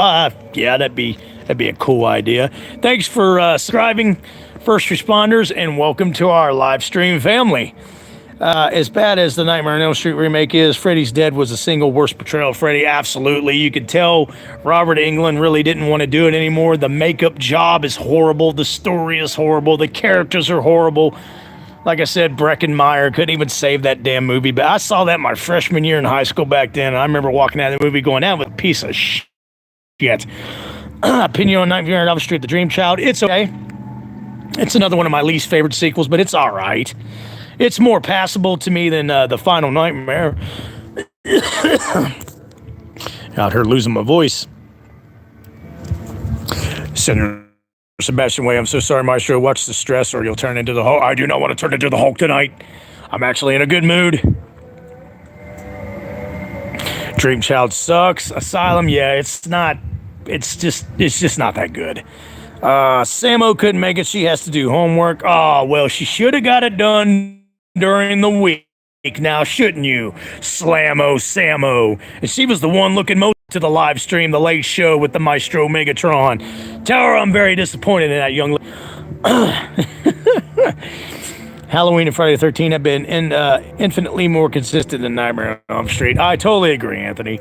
Yeah, that'd be a cool idea. Thanks for subscribing, First Responders, and welcome to our live stream family. As bad as the Nightmare on Elm Street remake is, Freddy's Dead was the single worst portrayal of Freddy. Absolutely. You could tell Robert Englund really didn't want to do it anymore. The makeup job is horrible. The story is horrible. The characters are horrible. Like I said, Breckin Meyer couldn't even save that damn movie. But I saw that my freshman year in high school back then, and I remember walking out of the movie going, that was a piece of shit. Opinion on Nightmare on Elm Street, The Dream Child. It's okay. It's another one of my least favorite sequels, but it's all right. It's more passable to me than The Final Nightmare. Out here losing my voice. Senator Sebastian Way, I'm so sorry, Maestro. Watch the stress or you'll turn into the Hulk. I do not want to turn into the Hulk tonight. I'm actually in a good mood. Dream Child sucks. Asylum, yeah, it's just not that good. Samo couldn't make it. She has to do homework. Oh, well, she should have got it done during the week. Now, shouldn't you? Slammo Samo. And she was the one looking most to the live stream, the late show with the Maestro Megatron. Tell her I'm very disappointed in that young lady. Halloween and Friday the 13th have been infinitely more consistent than Nightmare on Elm Street. I totally agree, Anthony.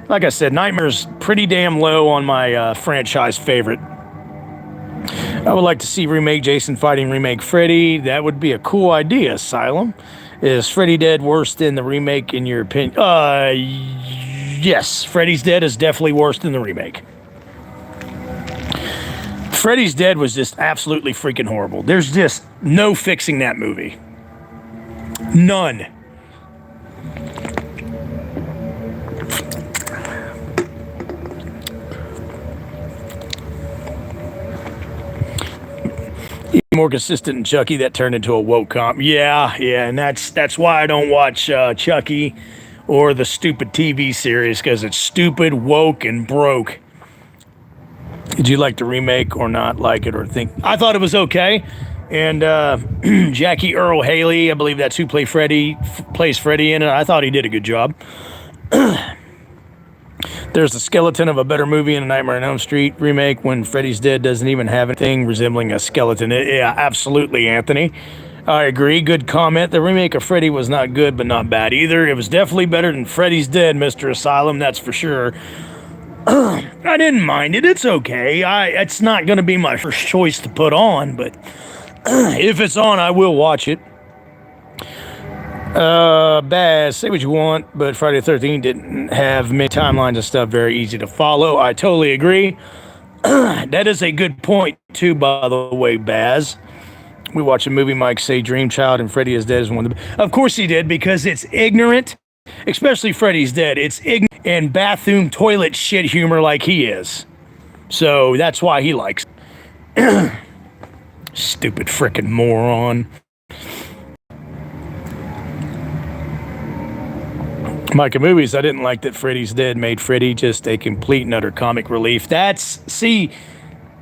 Like I said, Nightmare's pretty damn low on my franchise favorite. I would like to see remake Jason fighting remake Freddy. That would be a cool idea, Asylum. Is Freddy Dead worse than the remake in your opinion? Yes, Freddy's Dead is definitely worse than the remake. Freddy's Dead was just absolutely freaking horrible. There's just no fixing that movie. None. More consistent than Chucky. That turned into a woke comp. Yeah, and that's why I don't watch Chucky or the stupid TV series, because it's stupid, woke, and broke. Did you like the remake or not like it or think? I thought it was okay. And Jackie Earl Haley, I believe that's who plays Freddy in it. I thought he did a good job. There's the skeleton of a better movie in a Nightmare on Elm Street remake when Freddy's Dead doesn't even have anything resembling a skeleton. Yeah, absolutely, Anthony. I agree. Good comment. The remake of Freddy was not good, but not bad either. It was definitely better than Freddy's Dead, Mr. Asylum, that's for sure. I didn't mind it. It's okay. It's not going to be my first choice to put on, but if it's on, I will watch it. Baz, say what you want, but Friday the 13th didn't have many timelines and stuff very easy to follow. I totally agree. That is a good point, too, by the way, Baz. We watched a movie, Mike say Dream Child and Freddy is Dead is one of the... Of course he did, because it's ignorant, especially Freddy's Dead. It's ignorant and bathroom toilet shit humor like he is. So that's why he likes it. Stupid frickin' moron. Micah Movies, I didn't like that Freddy's Dead made Freddy just a complete and utter comic relief. See,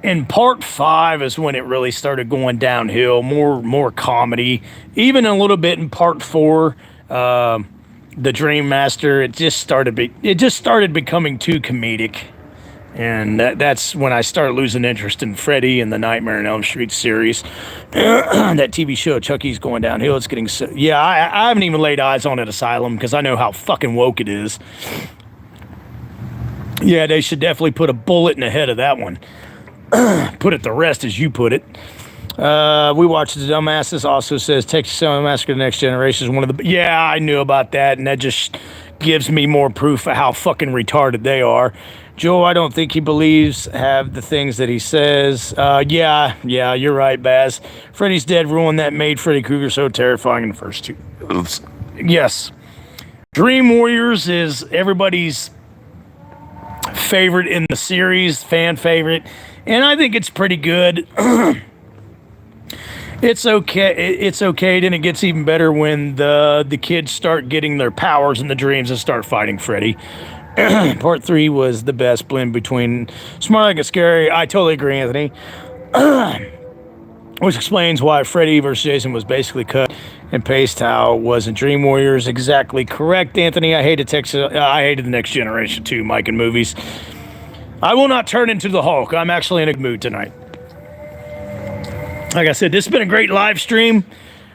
in part 5 is when it really started going downhill, more comedy. Even a little bit in part 4, the Dream Master, it just started becoming too comedic. And that's when I started losing interest in Freddy and the Nightmare on Elm Street series. That TV show, Chucky's going downhill. It's getting so... Yeah, I haven't even laid eyes on it, Asylum, because I know how fucking woke it is. Yeah, they should definitely put a bullet in the head of that one. Put it to rest, as you put it. We watched The Dumbasses. Also says Texas Chainsaw Massacre: The Next Generation is one of the... Yeah, I knew about that, and that just gives me more proof of how fucking retarded they are. Joe, I don't think he believes have the things that he says. Yeah, you're right, Baz. Freddy's Dead ruined that made Freddy Krueger so terrifying in the first two. Oops. Yes. Dream Warriors is everybody's favorite in the series, fan favorite, and I think it's pretty good. It's okay. Then it gets even better when the kids start getting their powers in the dreams and start fighting Freddy. Part 3 was the best blend between smart like and scary. I totally agree, Anthony. Which explains why Freddy vs. Jason was basically cut and paste how it was in Dream Warriors. Exactly correct, Anthony. I hated the Next Generation too, Mike, and movies. I will not turn into the Hulk. I'm actually in a good mood tonight. Like I said, this has been a great live stream.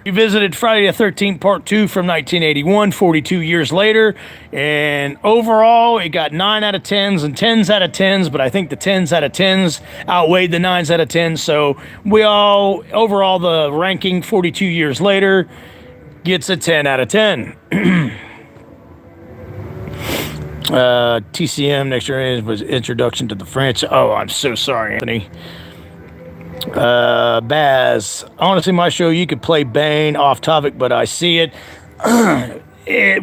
We visited Friday the 13th Part 2 from 1981, 42 years later. And overall, it got 9 out of 10s and 10s out of 10s. But I think the 10s out of 10s outweighed the 9s out of 10s. So overall, the ranking 42 years later gets a 10 out of 10. TCM, Next Generation, was introduction to the franchise. Oh, I'm so sorry, Anthony. Baz, honestly, my show, you could play Bane off topic, but I see it.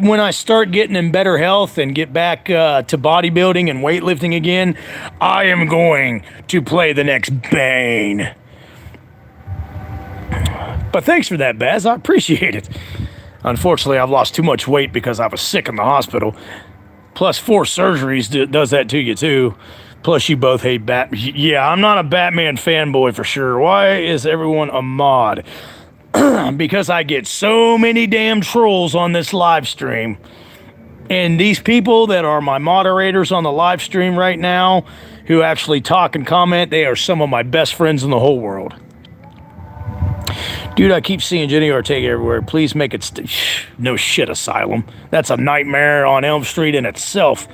When I start getting in better health and get back to bodybuilding and weightlifting again, I am going to play the next Bane. But thanks for that, Baz. I appreciate it. Unfortunately, I've lost too much weight because I was sick in the hospital. Plus 4 surgeries does that to you, too. Plus, you both hate Batman. Yeah, I'm not a Batman fanboy for sure. Why is everyone a mod? Because I get so many damn trolls on this live stream. And these people that are my moderators on the live stream right now, who actually talk and comment, they are some of my best friends in the whole world. Dude, I keep seeing Jenny Ortega everywhere. Please make it... No shit, Asylum. That's a nightmare on Elm Street in itself.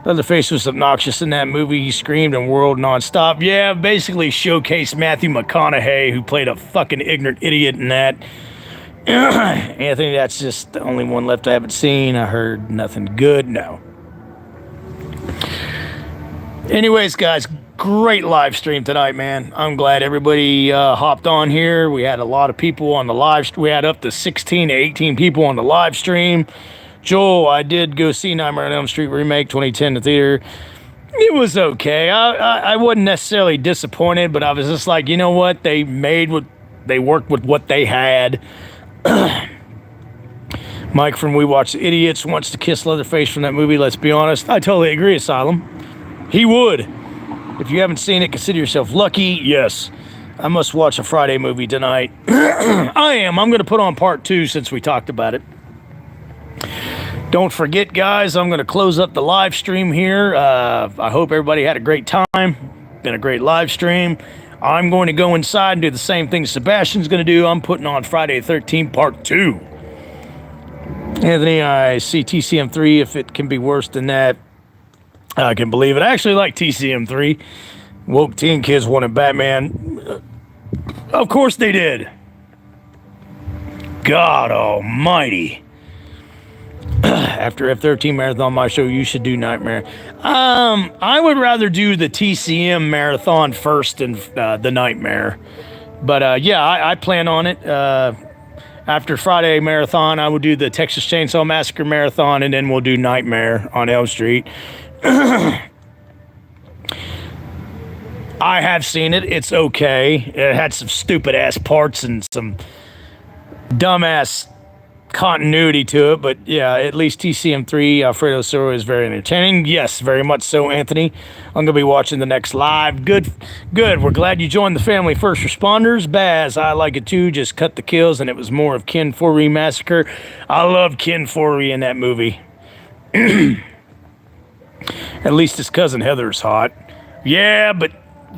Leatherface was obnoxious in that movie. He screamed and whirled nonstop. Yeah, basically showcased Matthew McConaughey, who played a fucking ignorant idiot in that. Anthony, that's just the only one left I haven't seen. I heard nothing good. No. Anyways, guys, great live stream tonight, man. I'm glad everybody hopped on here. We had a lot of people on the live. We had up to 16 to 18 people on the live stream. Joel, I did go see Nightmare on Elm Street remake 2010 in the theater. It was okay. I wasn't necessarily disappointed, but I was just like, you know what? They worked with what they had. Mike from We Watch the Idiots wants to kiss Leatherface from that movie. Let's be honest. I totally agree, Asylum. He would. If you haven't seen it, consider yourself lucky. Yes. I must watch a Friday movie tonight. I am. I'm going to put on part 2 since we talked about it. Don't forget, guys, I'm going to close up the live stream here. I hope everybody had a great time. Been a great live stream. I'm going to go inside and do the same thing Sebastian's going to do. I'm putting on Friday the 13th part 2. Anthony, I see TCM3. If it can be worse than that, I can believe it. I actually like TCM3. Woke teen kids wanted Batman. Of course they did. God almighty. After F13 marathon, my show, you should do Nightmare. I would rather do the TCM marathon first than the Nightmare. But yeah, I plan on it. After Friday marathon, I will do the Texas Chainsaw Massacre marathon, and then we'll do Nightmare on Elm Street. I have seen it. It's okay. It had some stupid ass parts and some dumbass continuity to it, but yeah, at least TCM3 Alfredo Soro is very entertaining. Yes, very much so, Anthony. I'm gonna be watching the next live. Good. We're glad you joined the family. First responders. Baz, I like it too. Just cut the kills, and it was more of Ken Foree massacre. I love Ken Foree in that movie. At least his cousin Heather's hot. Yeah, but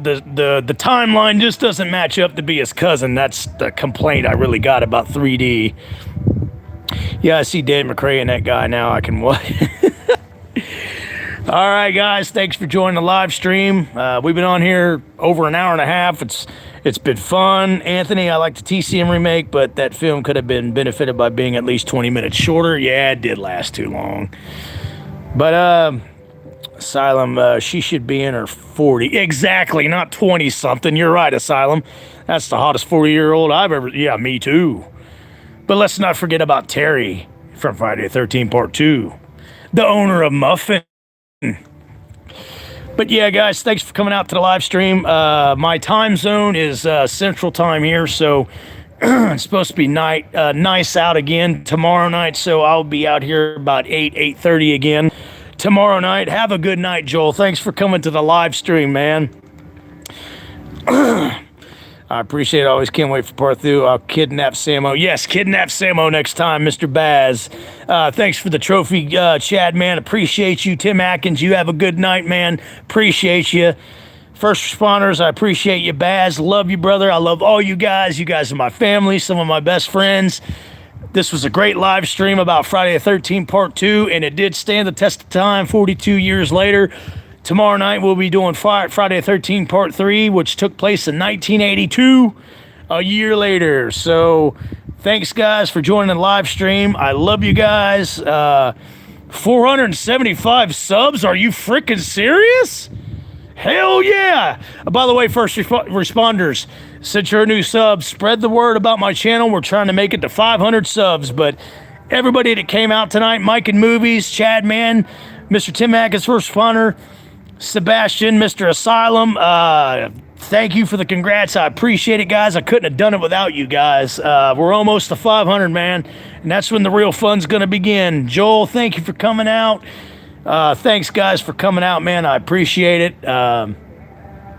the timeline just doesn't match up to be his cousin. That's the complaint I really got about 3D. Yeah, I see Dan McRae and that guy now. I can watch. All right, guys. Thanks for joining the live stream. We've been on here over an hour and a half. It's been fun. Anthony, I like the TCM remake, but that film could have been benefited by being at least 20 minutes shorter. Yeah, it did last too long. But Asylum, she should be in her 40. Exactly, not 20-something. You're right, Asylum. That's the hottest 40-year-old I've ever... Yeah, me too. But let's not forget about Terry from Friday the 13th Part 2. The owner of Muffin. But yeah, guys, thanks for coming out to the live stream. My time zone is Central Time here, so it's supposed to be nice out again tomorrow night, so I'll be out here about 8:30 again tomorrow night. Have a good night, Joel. Thanks for coming to the live stream, man. I appreciate it. Always can't wait for part 2. I'll kidnap Samo. Yes, kidnap Samo next time, Mr. Baz. Thanks for the trophy, Chad, man. Appreciate you. Tim Atkins, you have a good night, man. Appreciate you. First responders, I appreciate you, Baz. Love you, brother. I love all you guys. You guys are my family, some of my best friends. This was a great live stream about Friday the 13th Part 2, and it did stand the test of time 42 years later. Tomorrow night, we'll be doing Friday the 13th Part 3, which took place in 1982, a year later. So, thanks, guys, for joining the live stream. I love you guys. 475 subs? Are you freaking serious? Hell yeah! By the way, first responders, since you're a new sub, spread the word about my channel. We're trying to make it to 500 subs, but everybody that came out tonight, Mike in Movies, Chad, man, Mr. Tim Atkins, first responder, Sebastian, Mr. Asylum, thank you for the congrats. I appreciate it, guys. I couldn't have done it without you guys. We're almost to 500, man, and that's when the real fun's going to begin. Joel, thank you for coming out. Thanks, guys, for coming out, man. I appreciate it.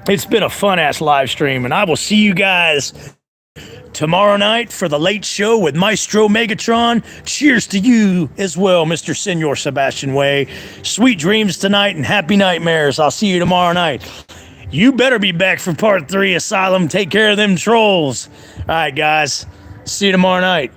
It's been a fun-ass live stream, and I will see you guys tomorrow night for the late show with Maestro Megatron. Cheers to you as well, Mr. Senor Sebastian Way. Sweet dreams tonight and happy nightmares. I'll see you tomorrow night. You better be back for Part 3, Asylum. Take care of them trolls. All right, guys. See you tomorrow night.